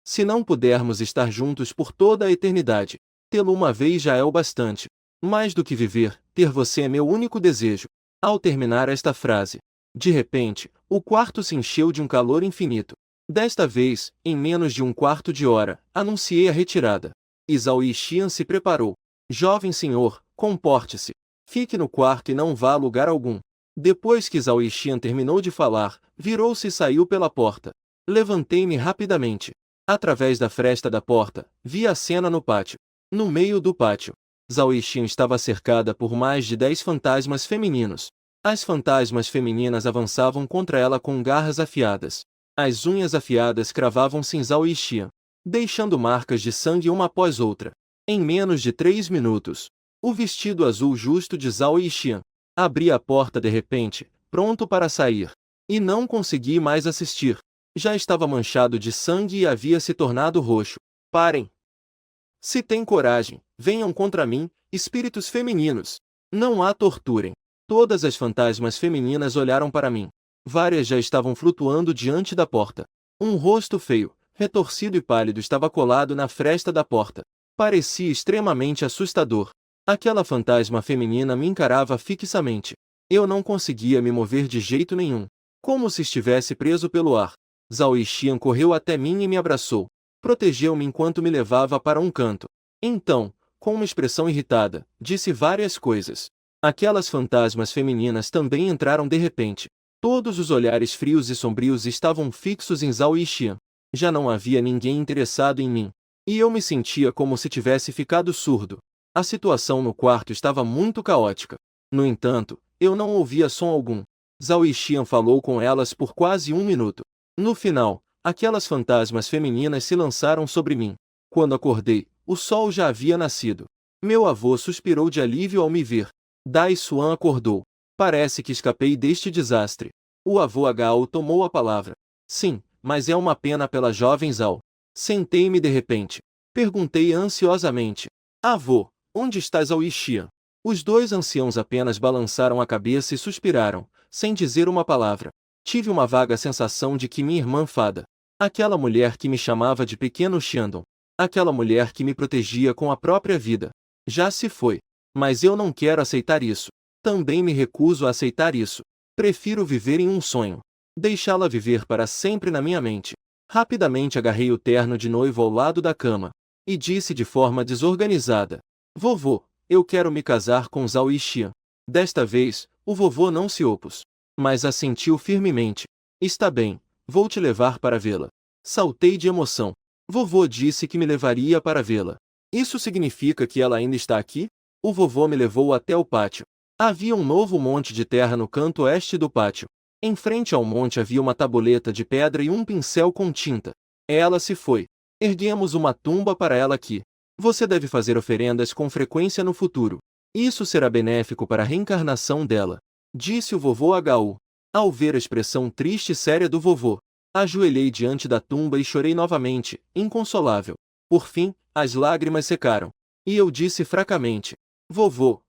se não pudermos estar juntos por toda a eternidade, tê-lo uma vez já é o bastante. Mais do que viver, ter você é meu único desejo. Ao terminar esta frase, de repente, o quarto se encheu de um calor infinito. Desta vez, em menos de um quarto de hora, anunciei a retirada. E Zhao Yixian se preparou. Jovem senhor, comporte-se. Fique no quarto e não vá a lugar algum. Depois que Zhao Yixian terminou de falar, virou-se e saiu pela porta. Levantei-me rapidamente. Através da fresta da porta, vi a cena no pátio. No meio do pátio, Zhao Yixian estava cercada por mais de 10 fantasmas femininos. As fantasmas femininas avançavam contra ela com garras afiadas. As unhas afiadas cravavam-se em Zhao Yixian, deixando marcas de sangue uma após outra. Em menos de 3 minutos, o vestido azul justo de Zhao Yixian abria a porta de repente, pronto para sair. E não consegui mais assistir. Já estava manchado de sangue e havia se tornado roxo. Parem! Se têm coragem, venham contra mim, espíritos femininos. Não a torturem. Todas as fantasmas femininas olharam para mim. Várias já estavam flutuando diante da porta. Um rosto feio, retorcido e pálido estava colado na fresta da porta. Parecia extremamente assustador. Aquela fantasma feminina me encarava fixamente. Eu não conseguia me mover de jeito nenhum. Como se estivesse preso pelo ar. Zhao Yixian correu até mim e me abraçou. Protegeu-me enquanto me levava para um canto. Então, com uma expressão irritada, disse várias coisas. Aquelas fantasmas femininas também entraram de repente. Todos os olhares frios e sombrios estavam fixos em Zhao Yixian. Já não havia ninguém interessado em mim. E eu me sentia como se tivesse ficado surdo. A situação no quarto estava muito caótica. No entanto, eu não ouvia som algum. Zhao Yixian falou com elas por quase 1 minuto. No final, aquelas fantasmas femininas se lançaram sobre mim. Quando acordei, o sol já havia nascido. Meu avô suspirou de alívio ao me ver. Dai Xuan acordou. Parece que escapei deste desastre. O avô Hao tomou a palavra. Sim, mas é uma pena pela jovem Zhao. Sentei-me de repente. Perguntei ansiosamente. Avô, onde está Zhao Yixian? Os dois anciãos apenas balançaram a cabeça e suspiraram, sem dizer uma palavra. Tive uma vaga sensação de que minha irmã Fada, aquela mulher que me chamava de pequeno Xiandong, aquela mulher que me protegia com a própria vida, já se foi. Mas eu não quero aceitar isso. Também me recuso a aceitar isso. Prefiro viver em um sonho. Deixá-la viver para sempre na minha mente. Rapidamente agarrei o terno de noivo ao lado da cama. E disse de forma desorganizada. Vovô, eu quero me casar com Zhao Yixian. Desta vez, o vovô não se opôs. Mas assentiu firmemente. Está bem, vou te levar para vê-la. Saltei de emoção. Vovô disse que me levaria para vê-la. Isso significa que ela ainda está aqui? O vovô me levou até o pátio. Havia um novo monte de terra no canto oeste do pátio. Em frente ao monte havia uma tabuleta de pedra e um pincel com tinta. Ela se foi. Erguemos uma tumba para ela aqui. Você deve fazer oferendas com frequência no futuro. Isso será benéfico para a reencarnação dela. Disse o vovô Hao. Ao ver a expressão triste e séria do vovô, ajoelhei diante da tumba e chorei novamente, inconsolável. Por fim, as lágrimas secaram. E eu disse fracamente. Vovô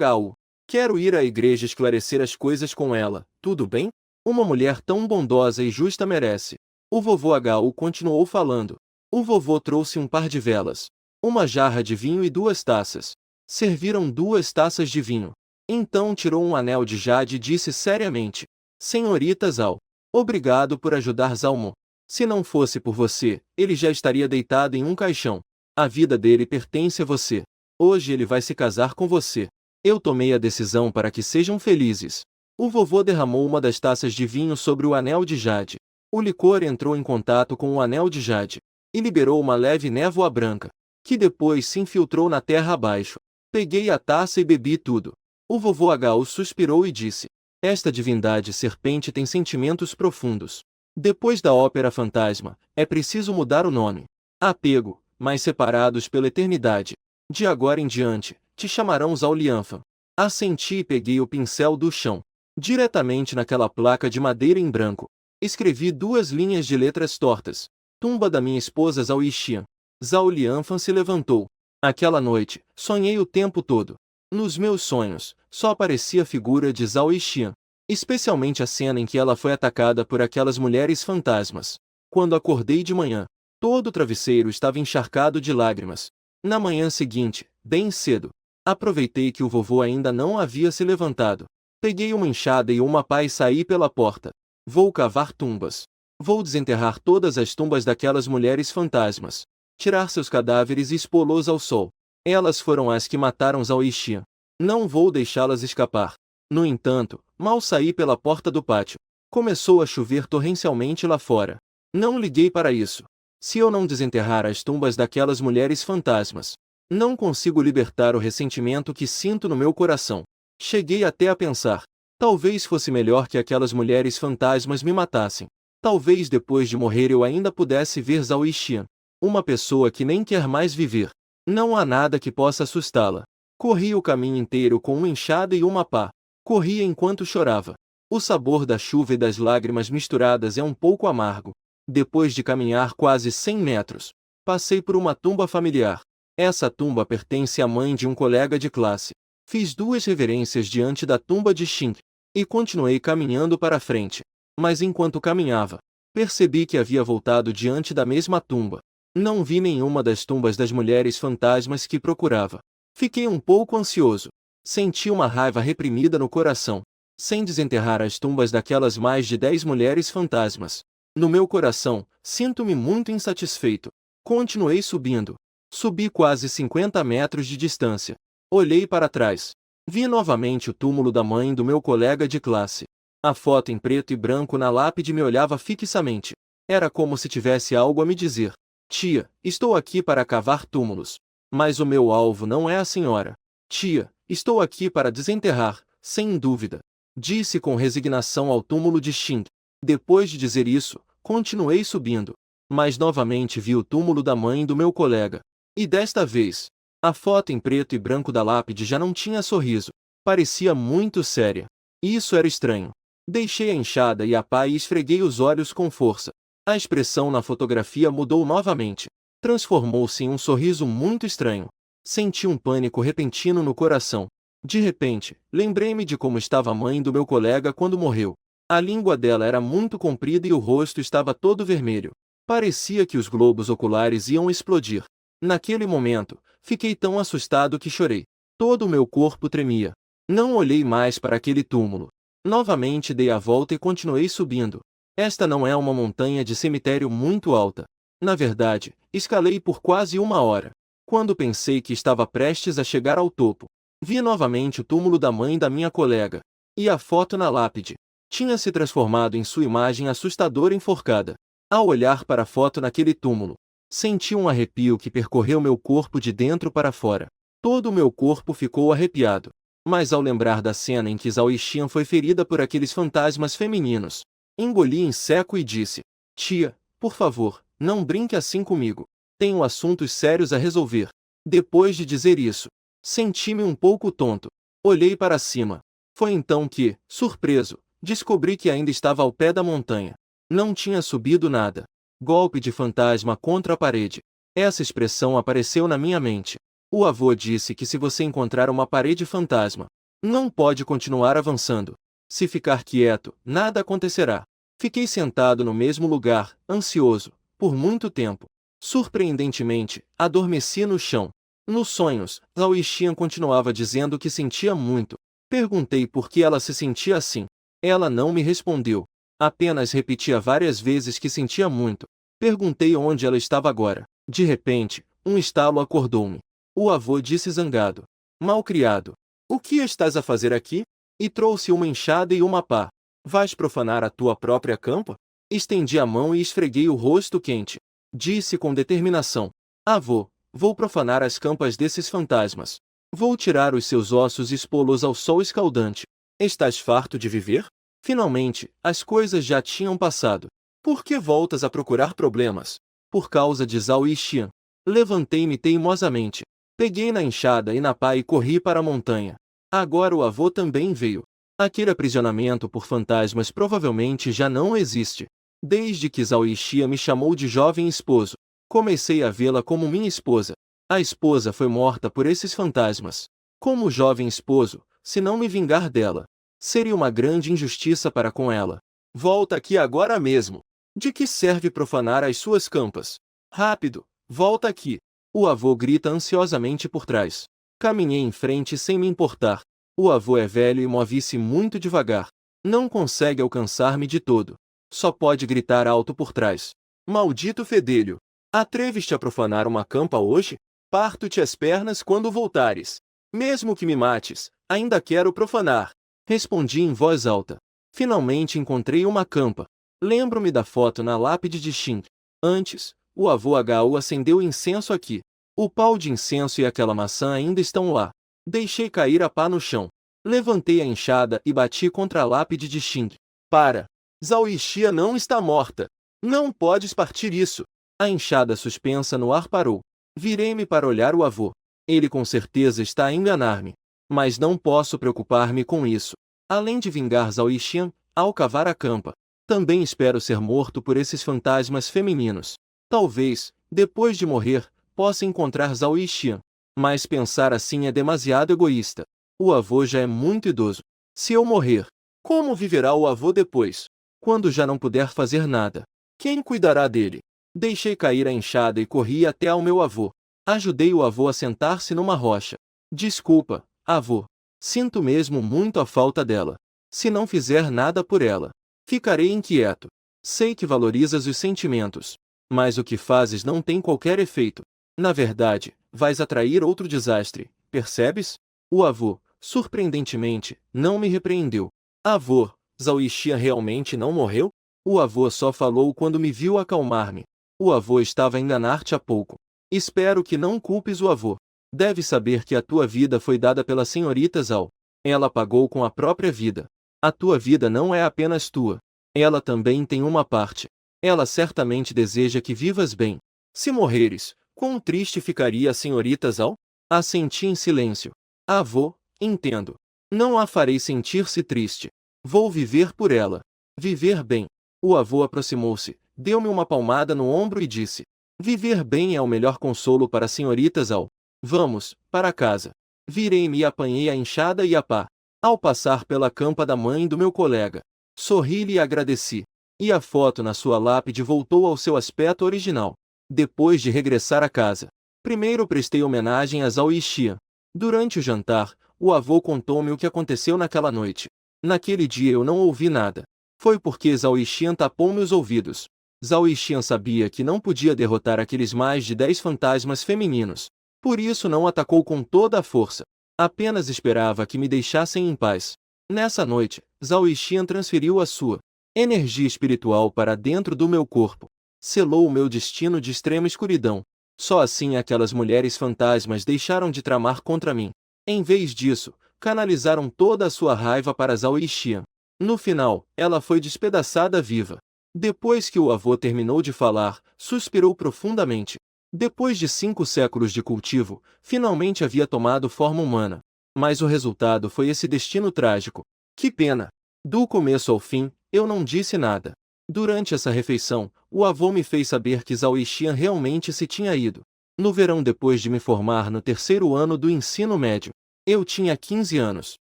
Hao. Quero ir à igreja esclarecer as coisas com ela, tudo bem? Uma mulher tão bondosa e justa merece. O vovô Hao continuou falando. O vovô trouxe um par de velas, uma jarra de vinho e 2 taças. Serviram 2 taças de vinho. Então tirou um anel de jade e disse seriamente. Senhorita Zhao, obrigado por ajudar Zhao Mo. Se não fosse por você, ele já estaria deitado em um caixão. A vida dele pertence a você. Hoje ele vai se casar com você. Eu tomei a decisão para que sejam felizes. O vovô derramou uma das taças de vinho sobre o anel de jade. O licor entrou em contato com o anel de jade e liberou uma leve névoa branca, que depois se infiltrou na terra abaixo. Peguei a taça e bebi tudo. O vovô H.U. suspirou e disse: esta divindade serpente tem sentimentos profundos. Depois da ópera fantasma, é preciso mudar o nome. Apego, mas separados pela eternidade. De agora em diante, te chamarão Zaulianfa. Assenti e peguei o pincel do chão. Diretamente naquela placa de madeira em branco, escrevi 2 linhas de letras tortas. Tumba da minha esposa Zaulixian. Zaulianfa se levantou. Aquela noite, sonhei o tempo todo. Nos meus sonhos, só aparecia a figura de Zaulixian. Especialmente a cena em que ela foi atacada por aquelas mulheres fantasmas. Quando acordei de manhã, todo o travesseiro estava encharcado de lágrimas. Na manhã seguinte, bem cedo, aproveitei que o vovô ainda não havia se levantado. Peguei uma enxada e uma pá e saí pela porta. Vou cavar tumbas. Vou desenterrar todas as tumbas daquelas mulheres fantasmas. Tirar seus cadáveres e expô-los ao sol. Elas foram as que mataram Zaulixian. Não vou deixá-las escapar. No entanto, mal saí pela porta do pátio. Começou a chover torrencialmente lá fora. Não liguei para isso. Se eu não desenterrar as tumbas daquelas mulheres fantasmas, não consigo libertar o ressentimento que sinto no meu coração. Cheguei até a pensar: talvez fosse melhor que aquelas mulheres fantasmas me matassem. Talvez depois de morrer eu ainda pudesse ver Zaulixian, uma pessoa que nem quer mais viver. Não há nada que possa assustá-la. Corri o caminho inteiro com uma enxada e uma pá. Corria enquanto chorava. O sabor da chuva e das lágrimas misturadas é um pouco amargo. Depois de caminhar quase 100 metros, passei por uma tumba familiar. Essa tumba pertence à mãe de um colega de classe. Fiz 2 reverências diante da tumba de Shink e continuei caminhando para frente. Mas enquanto caminhava, percebi que havia voltado diante da mesma tumba. Não vi nenhuma das tumbas das mulheres fantasmas que procurava. Fiquei um pouco ansioso. Senti uma raiva reprimida no coração. Sem desenterrar as tumbas daquelas mais de 10 mulheres fantasmas, no meu coração, sinto-me muito insatisfeito. Continuei subindo. Subi quase 50 metros de distância. Olhei para trás. Vi novamente o túmulo da mãe do meu colega de classe. A foto em preto e branco na lápide me olhava fixamente. Era como se tivesse algo a me dizer. Tia, estou aqui para cavar túmulos. Mas o meu alvo não é a senhora. Tia, estou aqui para desenterrar, sem dúvida. Disse com resignação ao túmulo de Shink. Depois de dizer isso, continuei subindo. Mas novamente vi o túmulo da mãe do meu colega. E desta vez, a foto em preto e branco da lápide já não tinha sorriso. Parecia muito séria. Isso era estranho. Deixei a enxada e a pá e esfreguei os olhos com força. A expressão na fotografia mudou novamente. Transformou-se em um sorriso muito estranho. Senti um pânico repentino no coração. De repente, lembrei-me de como estava a mãe do meu colega quando morreu. A língua dela era muito comprida e o rosto estava todo vermelho. Parecia que os globos oculares iam explodir. Naquele momento, fiquei tão assustado que chorei. Todo o meu corpo tremia. Não olhei mais para aquele túmulo. Novamente dei a volta e continuei subindo. Esta não é uma montanha de cemitério muito alta. Na verdade, escalei por quase 1 hora. Quando pensei que estava prestes a chegar ao topo, vi novamente o túmulo da mãe da minha colega. E a foto na lápide tinha se transformado em sua imagem assustadora enforcada. Ao olhar para a foto naquele túmulo, senti um arrepio que percorreu meu corpo de dentro para fora. Todo o meu corpo ficou arrepiado. Mas ao lembrar da cena em que Zaulixian foi ferida por aqueles fantasmas femininos, engoli em seco e disse: Tia, por favor, não brinque assim comigo. Tenho assuntos sérios a resolver. Depois de dizer isso, senti-me um pouco tonto. Olhei para cima. Foi então que, surpreso, descobri que ainda estava ao pé da montanha. Não tinha subido nada. Golpe de fantasma contra a parede. Essa expressão apareceu na minha mente. O avô disse que se você encontrar uma parede fantasma, não pode continuar avançando. Se ficar quieto, nada acontecerá. Fiquei sentado no mesmo lugar, ansioso, por muito tempo. Surpreendentemente, adormeci no chão. Nos sonhos, Zaulixian continuava dizendo que sentia muito. Perguntei por que ela se sentia assim. Ela não me respondeu. Apenas repetia várias vezes que sentia muito. Perguntei onde ela estava agora. De repente, um estalo acordou-me. O avô disse zangado. Malcriado. O que estás a fazer aqui? E trouxe uma enxada e uma pá. Vais profanar a tua própria campa? Estendi a mão e esfreguei o rosto quente. Disse com determinação. Avô, vou profanar as campas desses fantasmas. Vou tirar os seus ossos e expô-los ao sol escaldante. Estás farto de viver? Finalmente, as coisas já tinham passado. Por que voltas a procurar problemas? Por causa de Zhao Yixian. Levantei-me teimosamente. Peguei na enxada e na pá e corri para a montanha. Agora o avô também veio. Aquele aprisionamento por fantasmas provavelmente já não existe. Desde que Zhao Yixian me chamou de jovem esposo, comecei a vê-la como minha esposa. A esposa foi morta por esses fantasmas. Como jovem esposo, se não me vingar dela, seria uma grande injustiça para com ela. Volta aqui agora mesmo. De que serve profanar as suas campas? Rápido, volta aqui. O avô grita ansiosamente por trás. Caminhei em frente sem me importar. O avô é velho e move-se muito devagar. Não consegue alcançar-me de todo. Só pode gritar alto por trás. Maldito fedelho! Atreves-te a profanar uma campa hoje? Parto-te as pernas quando voltares. Mesmo que me mates, ainda quero profanar. Respondi em voz alta. Finalmente encontrei uma campa. Lembro-me da foto na lápide de Xin. Antes, o avô H.U. acendeu incenso aqui. O pau de incenso e aquela maçã ainda estão lá. Deixei cair a pá no chão. Levantei a enxada e bati contra a lápide de Xin. Para! Zhao Yixian não está morta. Não podes partir isso. A enxada suspensa no ar parou. Virei-me para olhar o avô. Ele com certeza está a enganar-me. Mas não posso preocupar-me com isso. Além de vingar Zhao Yixian, ao cavar a campa, também espero ser morto por esses fantasmas femininos. Talvez, depois de morrer, possa encontrar Zhao Yixian. Mas pensar assim é demasiado egoísta. O avô já é muito idoso. Se eu morrer, como viverá o avô depois? Quando já não puder fazer nada, quem cuidará dele? Deixei cair a enxada e corri até ao meu avô. Ajudei o avô a sentar-se numa rocha. Desculpa, avô. Sinto mesmo muito a falta dela. Se não fizer nada por ela, ficarei inquieto. Sei que valorizas os sentimentos, mas o que fazes não tem qualquer efeito. Na verdade, vais atrair outro desastre, percebes? O avô, surpreendentemente, não me repreendeu. Avô, Zhao Yixian realmente não morreu? O avô só falou quando me viu acalmar-me. O avô estava a enganar-te há pouco. Espero que não culpes o avô. Deve saber que a tua vida foi dada pela senhorita Zhao. Ela pagou com a própria vida. A tua vida não é apenas tua. Ela também tem uma parte. Ela certamente deseja que vivas bem. Se morreres, quão triste ficaria a senhorita Zhao? Assenti em silêncio. Avô, entendo. Não a farei sentir-se triste. Vou viver por ela. Viver bem. O avô aproximou-se, deu-me uma palmada no ombro e disse: Viver bem é o melhor consolo para a senhorita Zhao. Vamos, para casa. Virei-me e apanhei a enxada e a pá. Ao passar pela campa da mãe do meu colega, sorri-lhe e agradeci. E a foto na sua lápide voltou ao seu aspecto original. Depois de regressar a casa, primeiro prestei homenagem a Zhao Yixian. Durante o jantar, o avô contou-me o que aconteceu naquela noite. Naquele dia eu não ouvi nada. Foi porque Zhao Yixian tapou meus ouvidos. Zhao Yixian sabia que não podia derrotar aqueles mais de 10 fantasmas femininos. Por isso não atacou com toda a força. Apenas esperava que me deixassem em paz. Nessa noite, Zhao Yixian transferiu a sua energia espiritual para dentro do meu corpo. Selou o meu destino de extrema escuridão. Só assim aquelas mulheres fantasmas deixaram de tramar contra mim. Em vez disso, canalizaram toda a sua raiva para Zhao Yixian. No final, ela foi despedaçada viva. Depois que o avô terminou de falar, suspirou profundamente. Depois de 5 séculos de cultivo, finalmente havia tomado forma humana. Mas o resultado foi esse destino trágico. Que pena! Do começo ao fim, eu não disse nada. Durante essa refeição, o avô me fez saber que Zhao Yixian realmente se tinha ido. No verão depois de me formar no 3º ano do ensino médio, eu tinha 15 anos.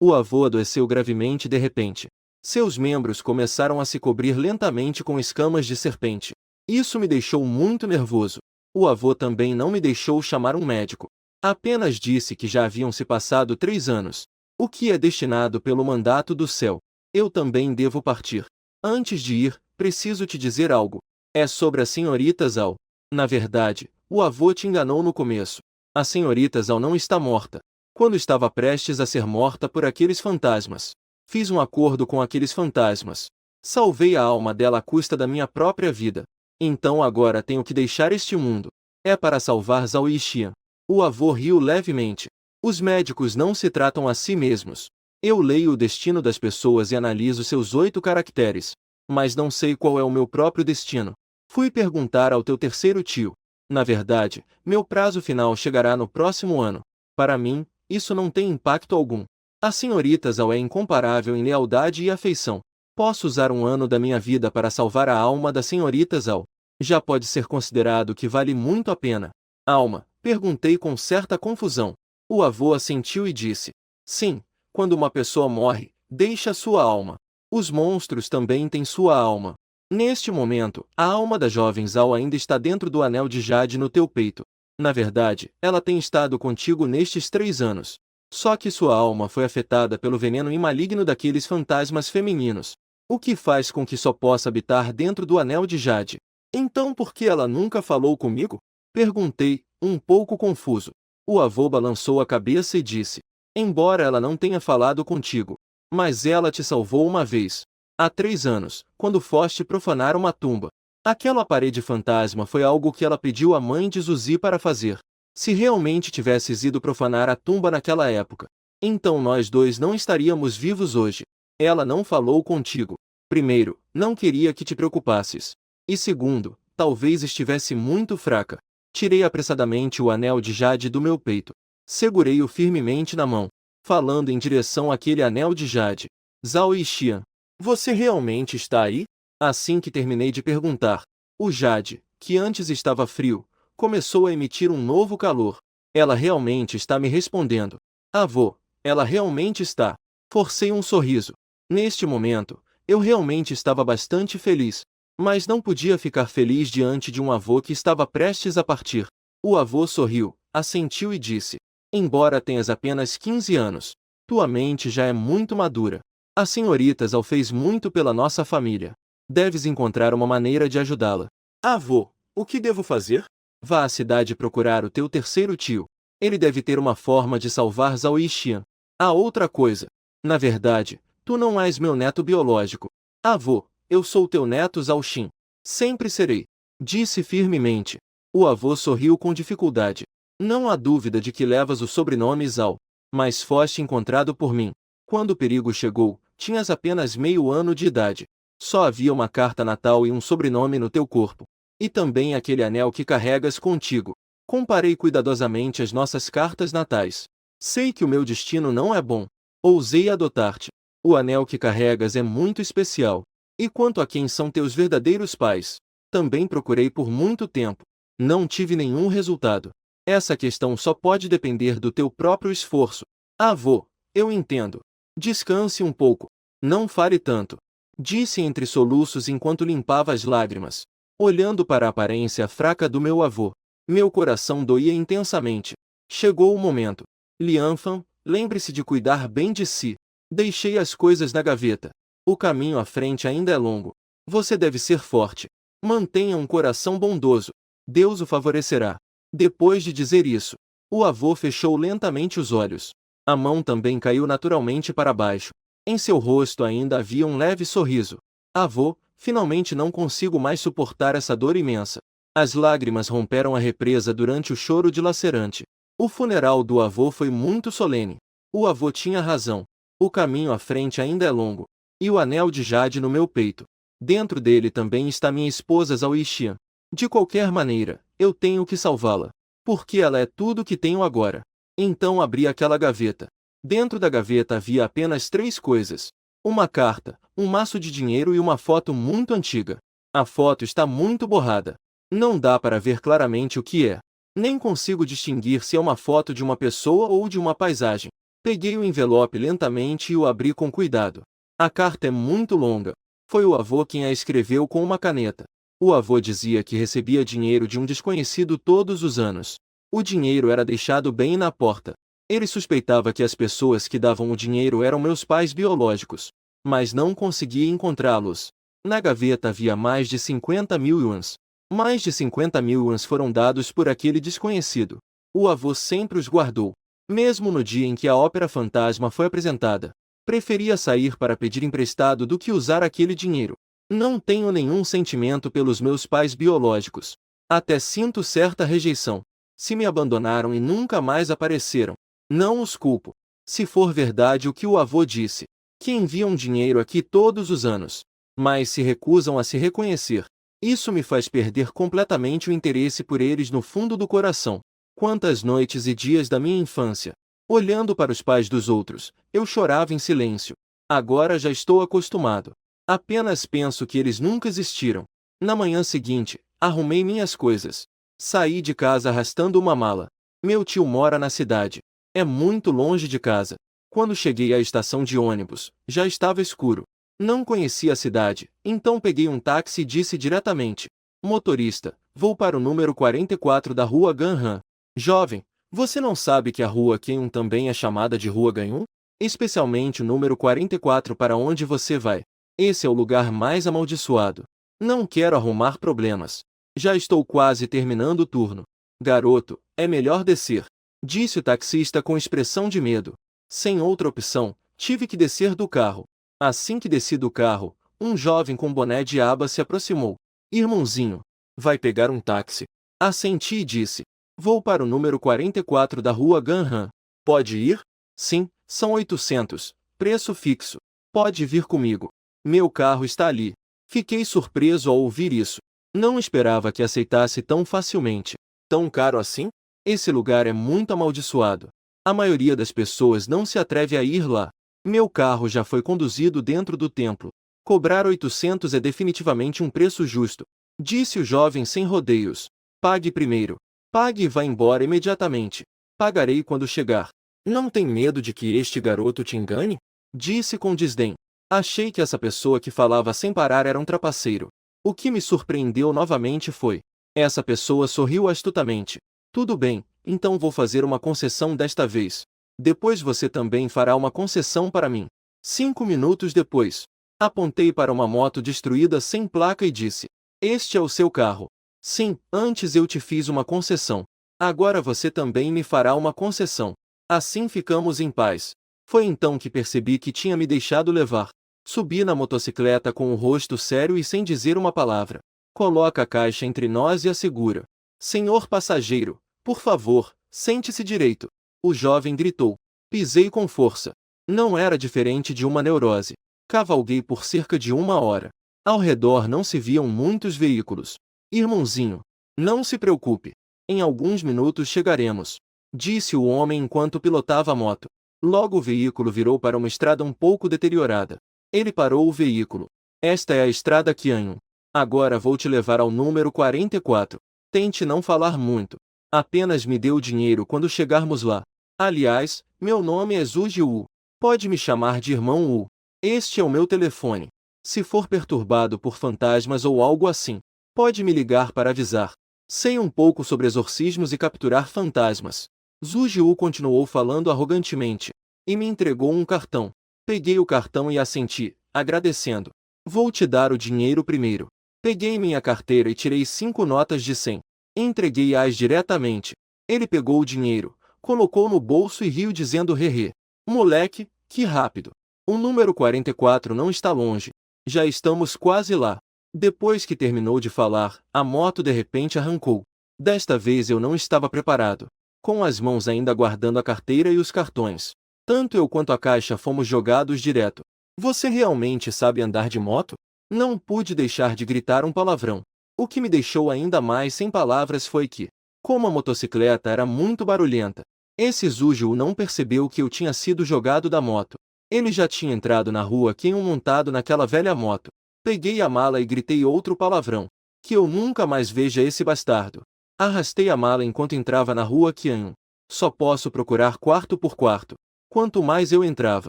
O avô adoeceu gravemente de repente. Seus membros começaram a se cobrir lentamente com escamas de serpente. Isso me deixou muito nervoso. O avô também não me deixou chamar um médico. Apenas disse que já haviam se passado 3 anos. O que é destinado pelo mandato do céu. Eu também devo partir. Antes de ir, preciso te dizer algo. É sobre a senhorita Zhao. Na verdade, o avô te enganou no começo. A senhorita Zhao não está morta. Quando estava prestes a ser morta por aqueles fantasmas, fiz um acordo com aqueles fantasmas. Salvei a alma dela à custa da minha própria vida. Então agora tenho que deixar este mundo. É para salvar Zhao Yixian. O avô riu levemente. Os médicos não se tratam a si mesmos. Eu leio o destino das pessoas e analiso seus 8 caracteres. Mas não sei qual é o meu próprio destino. Fui perguntar ao teu terceiro tio. Na verdade, meu prazo final chegará no próximo ano. Para mim, isso não tem impacto algum. A senhorita Zhao é incomparável em lealdade e afeição. Posso usar um ano da minha vida para salvar a alma da senhorita Zhao. Já pode ser considerado que vale muito a pena. Alma? Perguntei com certa confusão. O avô assentiu e disse: sim, quando uma pessoa morre, deixa sua alma. Os monstros também têm sua alma. Neste momento, a alma da jovem Zhao ainda está dentro do anel de jade no teu peito. Na verdade, ela tem estado contigo nestes 3 anos. Só que sua alma foi afetada pelo veneno maligno daqueles fantasmas femininos, o que faz com que só possa habitar dentro do anel de jade. Então por que ela nunca falou comigo? Perguntei, um pouco confuso. O avô balançou a cabeça e disse: embora ela não tenha falado contigo, mas ela te salvou uma vez. Há 3 anos, quando foste profanar uma tumba. Aquela parede fantasma foi algo que ela pediu à mãe de Zuzi para fazer. Se realmente tivesses ido profanar a tumba naquela época, então nós dois não estaríamos vivos hoje. Ela não falou contigo. Primeiro, não queria que te preocupasses. E segundo, talvez estivesse muito fraca. Tirei apressadamente o anel de jade do meu peito. Segurei-o firmemente na mão, falando em direção àquele anel de jade. Zhao Yixian, você realmente está aí? Assim que terminei de perguntar, o jade, que antes estava frio, começou a emitir um novo calor. Ela realmente está me respondendo. Avô, ela realmente está. Forcei um sorriso. Neste momento, eu realmente estava bastante feliz. Mas não podia ficar feliz diante de um avô que estava prestes a partir. O avô sorriu, assentiu e disse: embora tenhas apenas 15 anos, tua mente já é muito madura. A senhorita Zhao fez muito pela nossa família. Deves encontrar uma maneira de ajudá-la. Avô, o que devo fazer? Vá à cidade procurar o teu terceiro tio. Ele deve ter uma forma de salvar Zhao Yixian. Ah, outra coisa. Na verdade, tu não és meu neto biológico. Avô, eu sou teu neto Zhao Xin. Sempre serei. Disse firmemente. O avô sorriu com dificuldade. Não há dúvida de que levas o sobrenome Zhao. Mas foste encontrado por mim. Quando o perigo chegou, tinhas apenas meio ano de idade. Só havia uma carta natal e um sobrenome no teu corpo. E também aquele anel que carregas contigo. Comparei cuidadosamente as nossas cartas natais. Sei que o meu destino não é bom. Ousei adotar-te. O anel que carregas é muito especial. E quanto a quem são teus verdadeiros pais? Também procurei por muito tempo. Não tive nenhum resultado. Essa questão só pode depender do teu próprio esforço. Avô, eu entendo. Descanse um pouco. Não fale tanto. Disse entre soluços enquanto limpava as lágrimas. Olhando para a aparência fraca do meu avô, meu coração doía intensamente. Chegou o momento. Lianfan, lembre-se de cuidar bem de si. Deixei as coisas na gaveta. O caminho à frente ainda é longo. Você deve ser forte. Mantenha um coração bondoso. Deus o favorecerá. Depois de dizer isso, o avô fechou lentamente os olhos. A mão também caiu naturalmente para baixo. Em seu rosto ainda havia um leve sorriso. Avô, finalmente não consigo mais suportar essa dor imensa. As lágrimas romperam a represa durante o choro dilacerante. O funeral do avô foi muito solene. O avô tinha razão. O caminho à frente ainda é longo. E o anel de jade no meu peito. Dentro dele também está minha esposa Zhao Yixian. De qualquer maneira, eu tenho que salvá-la. Porque ela é tudo que tenho agora. Então abri aquela gaveta. Dentro da gaveta havia apenas 3 coisas. Uma carta, um maço de dinheiro e uma foto muito antiga. A foto está muito borrada. Não dá para ver claramente o que é. Nem consigo distinguir se é uma foto de uma pessoa ou de uma paisagem. Peguei o envelope lentamente e o abri com cuidado. A carta é muito longa. Foi o avô quem a escreveu com uma caneta. O avô dizia que recebia dinheiro de um desconhecido todos os anos. O dinheiro era deixado bem na porta. Ele suspeitava que as pessoas que davam o dinheiro eram meus pais biológicos. Mas não conseguia encontrá-los. Na gaveta havia mais de 50.000 yuans. Mais de 50.000 yuans foram dados por aquele desconhecido. O avô sempre os guardou. Mesmo no dia em que a ópera fantasma foi apresentada, preferia sair para pedir emprestado do que usar aquele dinheiro. Não tenho nenhum sentimento pelos meus pais biológicos. Até sinto certa rejeição. Se me abandonaram e nunca mais apareceram, não os culpo. Se for verdade o que o avô disse, que enviam dinheiro aqui todos os anos, mas se recusam a se reconhecer, isso me faz perder completamente o interesse por eles no fundo do coração. Quantas noites e dias da minha infância, olhando para os pais dos outros, eu chorava em silêncio. Agora já estou acostumado. Apenas penso que eles nunca existiram. Na manhã seguinte, arrumei minhas coisas. Saí de casa arrastando uma mala. Meu tio mora na cidade. É muito longe de casa. Quando cheguei à estação de ônibus, já estava escuro. Não conhecia a cidade, então peguei um táxi e disse diretamente: motorista, vou para o número 44 da rua Ganhan. Jovem, você não sabe que a rua Ganhun também é chamada de rua Ganhun? Especialmente o número 44 para onde você vai. Esse é o lugar mais amaldiçoado. Não quero arrumar problemas. Já estou quase terminando o turno. Garoto, é melhor descer, disse o taxista com expressão de medo. Sem outra opção, tive que descer do carro. Assim que desci do carro, um jovem com boné de aba se aproximou. Irmãozinho, vai pegar um táxi? Assenti e disse: vou para o número 44 da rua Ganhan. Pode ir? Sim, são 800, preço fixo. Pode vir comigo. Meu carro está ali. Fiquei surpreso ao ouvir isso. Não esperava que aceitasse tão facilmente. Tão caro assim? Esse lugar é muito amaldiçoado. A maioria das pessoas não se atreve a ir lá. Meu carro já foi conduzido dentro do templo. Cobrar 800 é definitivamente um preço justo, disse o jovem sem rodeios. Pague primeiro. Pague e vá embora imediatamente. Pagarei quando chegar. Não tem medo de que este garoto te engane? Disse com desdém. Achei que essa pessoa que falava sem parar era um trapaceiro. O que me surpreendeu novamente foi: essa pessoa sorriu astutamente. Tudo bem, então vou fazer uma concessão desta vez. Depois você também fará uma concessão para mim. 5 minutos depois, apontei para uma moto destruída sem placa e disse: este é o seu carro. Sim, antes eu te fiz uma concessão. Agora você também me fará uma concessão. Assim ficamos em paz. Foi então que percebi que tinha me deixado levar. Subi na motocicleta com o rosto sério e sem dizer uma palavra. Coloca a caixa entre nós e a segura. Senhor passageiro, por favor, sente-se direito. O jovem gritou. Pisei com força. Não era diferente de uma neurose. Cavalguei por cerca de 1 hora. Ao redor não se viam muitos veículos. Irmãozinho, não se preocupe. Em alguns minutos chegaremos, disse o homem enquanto pilotava a moto. Logo o veículo virou para uma estrada um pouco deteriorada. Ele parou o veículo. Esta é a estrada Ganhun. Agora vou te levar ao número 44. Tente não falar muito. Apenas me dê o dinheiro quando chegarmos lá. Aliás, meu nome é Zhu Jiu. Pode me chamar de irmão Wu. Este é o meu telefone. Se for perturbado por fantasmas ou algo assim, pode me ligar para avisar. Sei um pouco sobre exorcismos e capturar fantasmas. Zhu Jiu continuou falando arrogantemente. E me entregou um cartão. Peguei o cartão e assenti, agradecendo. Vou te dar o dinheiro primeiro. Peguei minha carteira e tirei 5 notas de 100. Entreguei-as diretamente. Ele pegou o dinheiro, colocou no bolso e riu dizendo hehe. Moleque, que rápido. O número 44 não está longe. Já estamos quase lá. Depois que terminou de falar, a moto de repente arrancou. Desta vez eu não estava preparado. Com as mãos ainda guardando a carteira e os cartões, tanto eu quanto a caixa fomos jogados direto. Você realmente sabe andar de moto? Não pude deixar de gritar um palavrão. O que me deixou ainda mais sem palavras foi que, como a motocicleta era muito barulhenta, esse Zuju não percebeu que eu tinha sido jogado da moto. Ele já tinha entrado na rua Ganhun montado naquela velha moto. Peguei a mala e gritei outro palavrão. Que eu nunca mais veja esse bastardo. Arrastei a mala enquanto entrava na rua Ganhun. Só posso procurar quarto por quarto. Quanto mais eu entrava,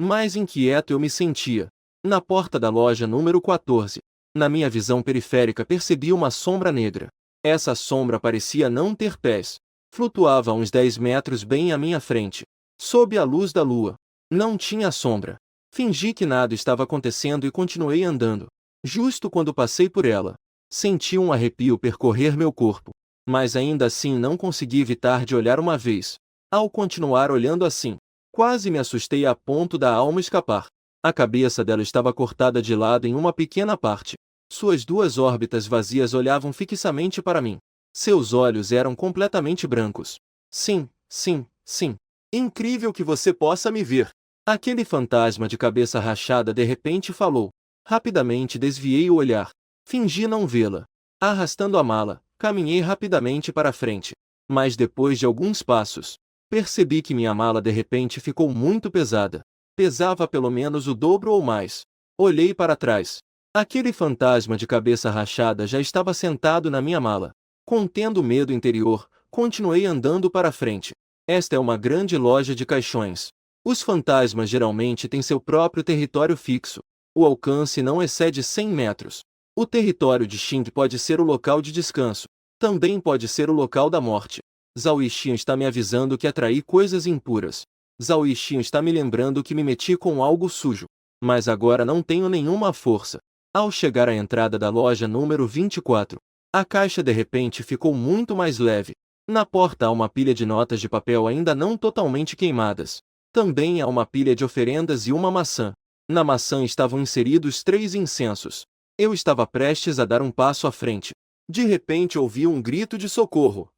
mais inquieto eu me sentia. Na porta da loja número 14, na minha visão periférica percebi uma sombra negra. Essa sombra parecia não ter pés. Flutuava a uns 10 metros bem à minha frente. Sob a luz da lua. Não tinha sombra. Fingi que nada estava acontecendo e continuei andando. Justo quando passei por ela, senti um arrepio percorrer meu corpo, mas ainda assim não consegui evitar de olhar uma vez. Ao continuar olhando assim, quase me assustei a ponto da alma escapar. A cabeça dela estava cortada de lado em uma pequena parte. Suas duas órbitas vazias olhavam fixamente para mim. Seus olhos eram completamente brancos. Sim, sim, sim. Incrível que você possa me ver. Aquele fantasma de cabeça rachada de repente falou. Rapidamente desviei o olhar. Fingi não vê-la. Arrastando a mala, caminhei rapidamente para a frente. Mas depois de alguns passos, percebi que minha mala de repente ficou muito pesada. Pesava pelo menos o dobro ou mais. Olhei para trás. Aquele fantasma de cabeça rachada já estava sentado na minha mala. Contendo o medo interior, continuei andando para frente. Esta é uma grande loja de caixões. Os fantasmas geralmente têm seu próprio território fixo. O alcance não excede 100 metros. O território de Xing pode ser o local de descanso. Também pode ser o local da morte. Zhao Yixin está me avisando que atraí coisas impuras. Zhao Yixin está me lembrando que me meti com algo sujo. Mas agora não tenho nenhuma força. Ao chegar à entrada da loja número 24, a caixa de repente ficou muito mais leve. Na porta há uma pilha de notas de papel ainda não totalmente queimadas. Também há uma pilha de oferendas e uma maçã. Na maçã estavam inseridos 3 incensos. Eu estava prestes a dar um passo à frente. De repente ouvi um grito de socorro,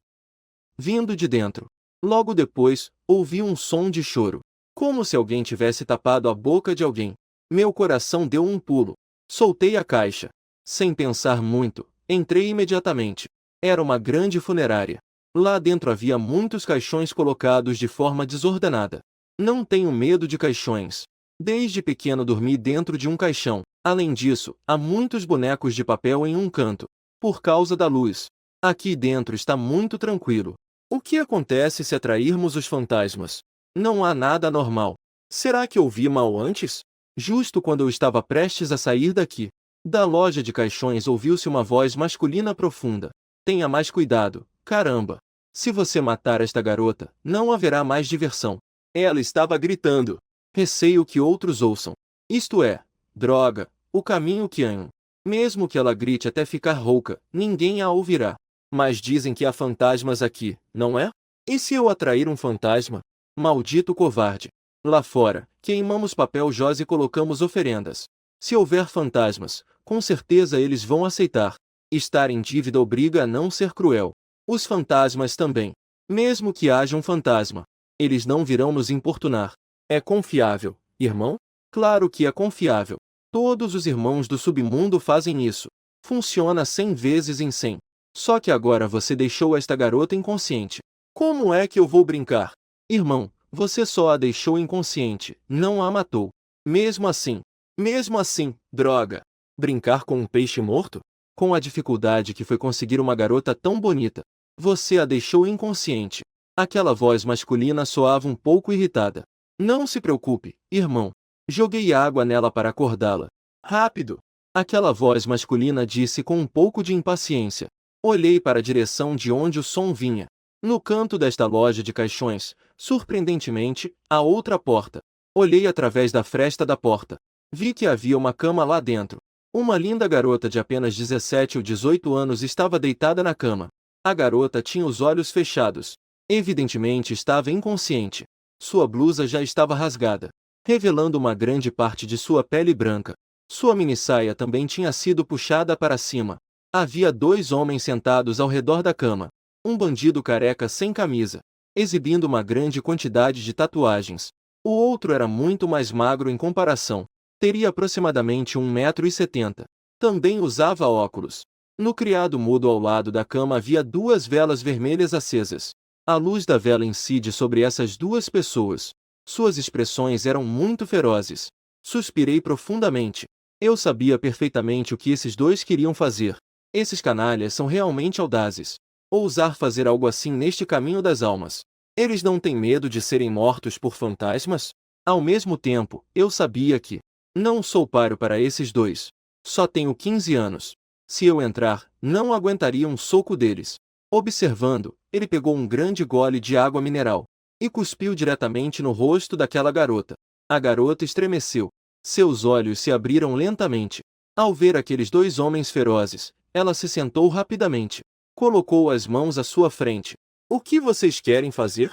vindo de dentro. Logo depois, ouvi um som de choro, como se alguém tivesse tapado a boca de alguém. Meu coração deu um pulo. Soltei a caixa. Sem pensar muito, entrei imediatamente. Era uma grande funerária. Lá dentro havia muitos caixões colocados de forma desordenada. Não tenho medo de caixões. Desde pequeno dormi dentro de um caixão. Além disso, há muitos bonecos de papel em um canto. Por causa da luz. Aqui dentro está muito tranquilo. O que acontece se atrairmos os fantasmas? Não há nada anormal. Será que ouvi mal antes? Justo quando eu estava prestes a sair daqui, da loja de caixões ouviu-se uma voz masculina profunda. Tenha mais cuidado, caramba. Se você matar esta garota, não haverá mais diversão. Ela estava gritando. Receio que outros ouçam. Isto é, droga, o caminho Qian. Mesmo que ela grite até ficar rouca, ninguém a ouvirá. Mas dizem que há fantasmas aqui, não é? E se eu atrair um fantasma? Maldito covarde. Lá fora, queimamos papel joss e colocamos oferendas. Se houver fantasmas, com certeza eles vão aceitar. Estar em dívida obriga a não ser cruel. Os fantasmas também. Mesmo que haja um fantasma, eles não virão nos importunar. É confiável, irmão? Claro que é confiável. Todos os irmãos do submundo fazem isso. Funciona 100 vezes em 100. Só que agora você deixou esta garota inconsciente. Como é que eu vou brincar? Irmão, você só a deixou inconsciente, não a matou. Mesmo assim, droga. Brincar com um peixe morto? Com a dificuldade que foi conseguir uma garota tão bonita. Você a deixou inconsciente. Aquela voz masculina soava um pouco irritada. Não se preocupe, irmão. Joguei água nela para acordá-la. Rápido! Aquela voz masculina disse com um pouco de impaciência. Olhei para a direção de onde o som vinha. No canto desta loja de caixões, surpreendentemente, há outra porta. Olhei através da fresta da porta. Vi que havia uma cama lá dentro. Uma linda garota de apenas 17 ou 18 anos estava deitada na cama. A garota tinha os olhos fechados. Evidentemente estava inconsciente. Sua blusa já estava rasgada, revelando uma grande parte de sua pele branca. Sua minissaia também tinha sido puxada para cima. Havia 2 homens sentados ao redor da cama. Um bandido careca sem camisa, exibindo uma grande quantidade de tatuagens. O outro era muito mais magro em comparação. Teria aproximadamente 1,70 m. Também usava óculos. No criado mudo ao lado da cama havia 2 velas vermelhas acesas. A luz da vela incide sobre essas 2 pessoas. Suas expressões eram muito ferozes. Suspirei profundamente. Eu sabia perfeitamente o que esses 2 queriam fazer. Esses canalhas são realmente audazes. Ousar fazer algo assim neste caminho das almas. Eles não têm medo de serem mortos por fantasmas? Ao mesmo tempo, eu sabia que não sou páreo para esses 2. Só tenho 15 anos. Se eu entrar, não aguentaria um soco deles. Observando, ele pegou um grande gole de água mineral e cuspiu diretamente no rosto daquela garota. A garota estremeceu. Seus olhos se abriram lentamente. Ao ver aqueles dois homens ferozes, ela se sentou rapidamente. Colocou as mãos à sua frente. O que vocês querem fazer?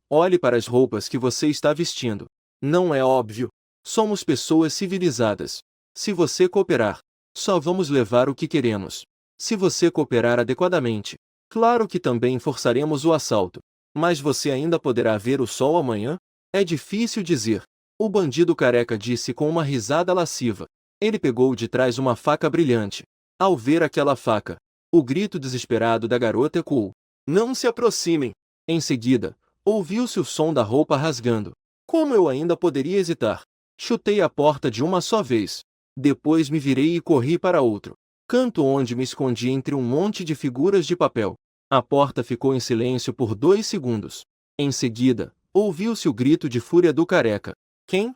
Olhe para as roupas que você está vestindo. Não é óbvio? Somos pessoas civilizadas. Se você cooperar, só vamos levar o que queremos. Se você cooperar adequadamente, claro que também forçaremos o assalto. Mas você ainda poderá ver o sol amanhã? É difícil dizer. O bandido careca disse com uma risada lasciva. Ele pegou de trás uma faca brilhante. Ao ver aquela faca, o grito desesperado da garota ecoou. Não se aproximem! Em seguida, ouviu-se o som da roupa rasgando. Como eu ainda poderia hesitar? Chutei a porta de uma só vez. Depois me virei e corri para outro canto onde me escondi entre um monte de figuras de papel. A porta ficou em silêncio por 2 segundos. Em seguida, ouviu-se o grito de fúria do careca. Quem?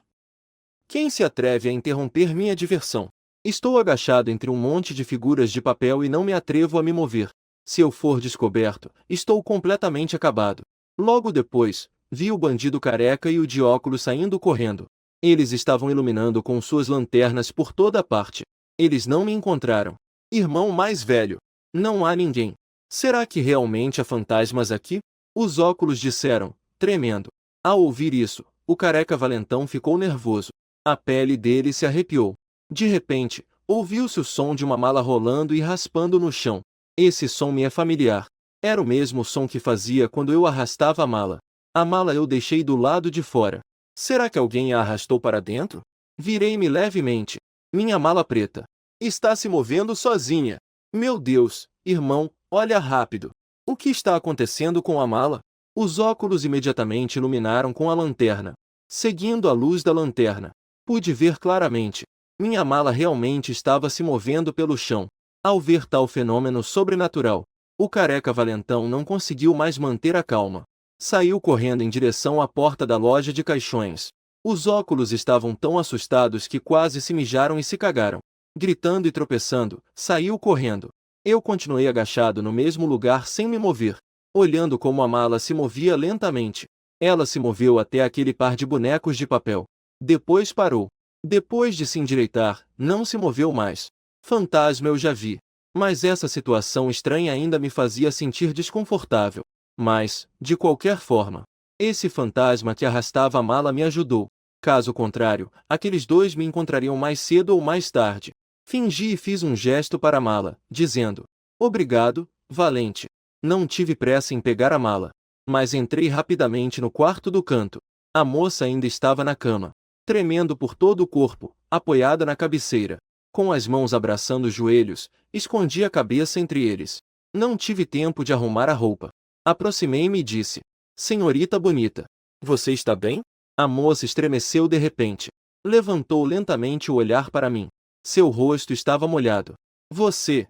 Quem se atreve a interromper minha diversão? Estou agachado entre um monte de figuras de papel e não me atrevo a me mover. Se eu for descoberto, estou completamente acabado. Logo depois, vi o bandido careca e o de óculos saindo correndo. Eles estavam iluminando com suas lanternas por toda parte. Eles não me encontraram. Irmão mais velho. Não há ninguém. Será que realmente há fantasmas aqui? Os óculos disseram, tremendo. Ao ouvir isso, o careca valentão ficou nervoso. A pele dele se arrepiou. De repente, ouviu-se o som de uma mala rolando e raspando no chão. Esse som me é familiar. Era o mesmo som que fazia quando eu arrastava a mala. A mala eu deixei do lado de fora. Será que alguém a arrastou para dentro? Virei-me levemente. Minha mala preta está se movendo sozinha. Meu Deus, irmão, olha rápido. O que está acontecendo com a mala? Os óculos imediatamente iluminaram com a lanterna. Seguindo a luz da lanterna, pude ver claramente. Minha mala realmente estava se movendo pelo chão. Ao ver tal fenômeno sobrenatural, o careca valentão não conseguiu mais manter a calma. Saiu correndo em direção à porta da loja de caixões. Os óculos estavam tão assustados que quase se mijaram e se cagaram. Gritando e tropeçando, saiu correndo. Eu continuei agachado no mesmo lugar sem me mover, olhando como a mala se movia lentamente. Ela se moveu até aquele par de bonecos de papel. Depois parou. Depois de se endireitar, não se moveu mais. Fantasma eu já vi. Mas essa situação estranha ainda me fazia sentir desconfortável. Mas, de qualquer forma, esse fantasma que arrastava a mala me ajudou. Caso contrário, aqueles dois me encontrariam mais cedo ou mais tarde. Fingi e fiz um gesto para a mala, dizendo: obrigado, valente. Não tive pressa em pegar a mala. Mas entrei rapidamente no quarto do canto. A moça ainda estava na cama, tremendo por todo o corpo, apoiada na cabeceira. Com as mãos abraçando os joelhos, escondi a cabeça entre eles. Não tive tempo de arrumar a roupa. Aproximei-me e disse: senhorita bonita, você está bem? A moça estremeceu de repente. Levantou lentamente o olhar para mim. Seu rosto estava molhado. Você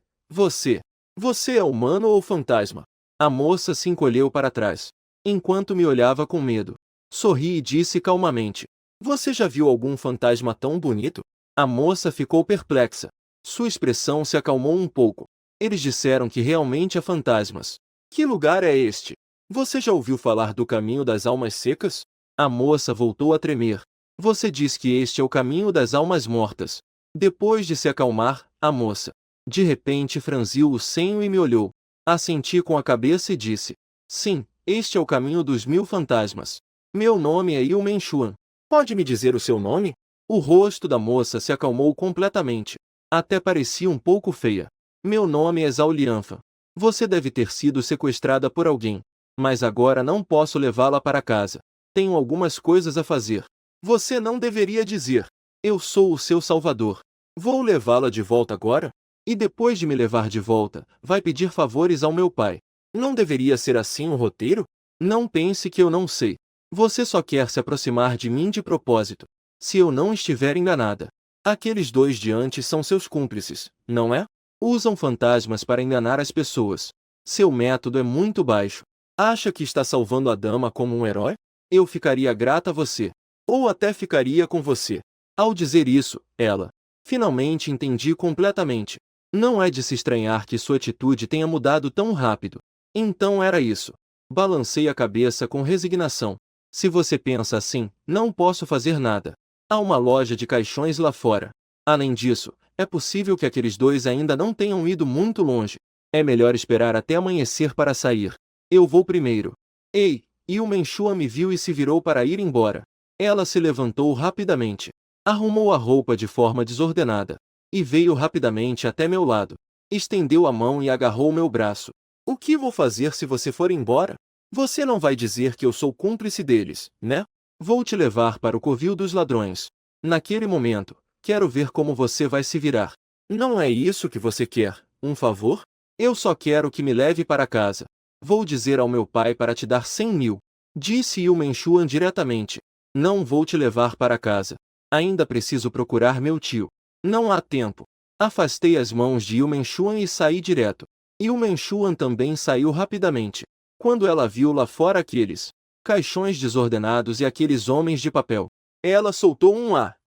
é humano ou fantasma? A moça se encolheu para trás, enquanto me olhava com medo. Sorri e disse calmamente: você já viu algum fantasma tão bonito? A moça ficou perplexa. Sua expressão se acalmou um pouco. Eles disseram que realmente há fantasmas. Que lugar é este? Você já ouviu falar do caminho das almas secas? A moça voltou a tremer. Você diz que este é o caminho das almas mortas. Depois de se acalmar, a moça, de repente franziu o senho e me olhou. Assenti com a cabeça e disse: sim, este é o caminho dos 1000 fantasmas. Meu nome é Il Menchuan. Pode me dizer o seu nome? O rosto da moça se acalmou completamente. Até parecia um pouco feia. Meu nome é Zhao Lianfa. Você deve ter sido sequestrada por alguém. Mas agora não posso levá-la para casa. Tenho algumas coisas a fazer. Você não deveria dizer: eu sou o seu salvador. Vou levá-la de volta agora? E depois de me levar de volta, vai pedir favores ao meu pai. Não deveria ser assim o roteiro? Não pense que eu não sei. Você só quer se aproximar de mim de propósito. Se eu não estiver enganada, aqueles dois de antes são seus cúmplices, não é? Usam fantasmas para enganar as pessoas. Seu método é muito baixo. Acha que está salvando a dama como um herói? Eu ficaria grata a você. Ou até ficaria com você. Ao dizer isso, ela finalmente entendi completamente. Não é de se estranhar que sua atitude tenha mudado tão rápido. Então era isso. Balancei a cabeça com resignação. Se você pensa assim, não posso fazer nada. Há uma loja de caixões lá fora. Além disso, é possível que aqueles dois ainda não tenham ido muito longe. É melhor esperar até amanhecer para sair. Eu vou primeiro. Ei! Yu Menchuan me viu e se virou para ir embora. Ela se levantou rapidamente. Arrumou a roupa de forma desordenada. E veio rapidamente até meu lado. Estendeu a mão e agarrou meu braço. O que vou fazer se você for embora? Você não vai dizer que eu sou cúmplice deles, né? Vou te levar para o covil dos ladrões. Naquele momento, quero ver como você vai se virar. Não é isso que você quer, um favor? Eu só quero que me leve para casa. Vou dizer ao meu pai para te dar 100.000. Disse Yu Menchuan diretamente. Não vou te levar para casa. Ainda preciso procurar meu tio. Não há tempo. Afastei as mãos de Yu Menchuan e saí direto. Yu Menchuan também saiu rapidamente. Quando ela viu lá fora aqueles caixões desordenados e aqueles homens de papel, ela soltou um ar.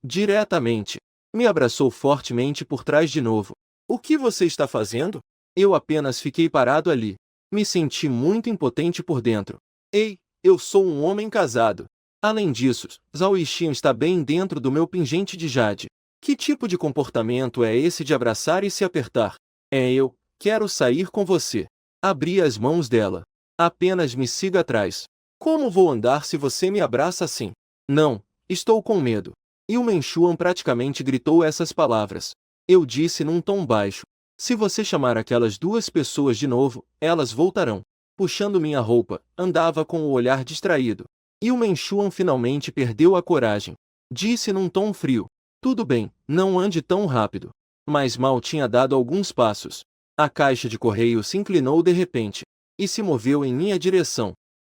Diretamente. Me abraçou fortemente por trás de novo. O que você está fazendo? Eu apenas fiquei parado ali. Me senti muito impotente por dentro. Ei, eu sou um homem casado. Além disso, Zhao Yixian está bem dentro do meu pingente de jade. Que tipo de comportamento é esse de abraçar e se apertar? Eu quero sair com você. Abri as mãos dela. Apenas me siga atrás. Como vou andar se você me abraça assim? Não, estou com medo. Yu Menchuan praticamente gritou essas palavras. Eu disse num tom baixo. Se você chamar aquelas duas pessoas de novo, elas voltarão. Puxando minha roupa, andava com o olhar distraído. Yu Menchuan finalmente perdeu a coragem. Disse num tom frio. Tudo bem, não ande tão rápido. Mas mal tinha dado alguns passos. A caixa de correio se inclinou de repente. E se moveu em minha direção.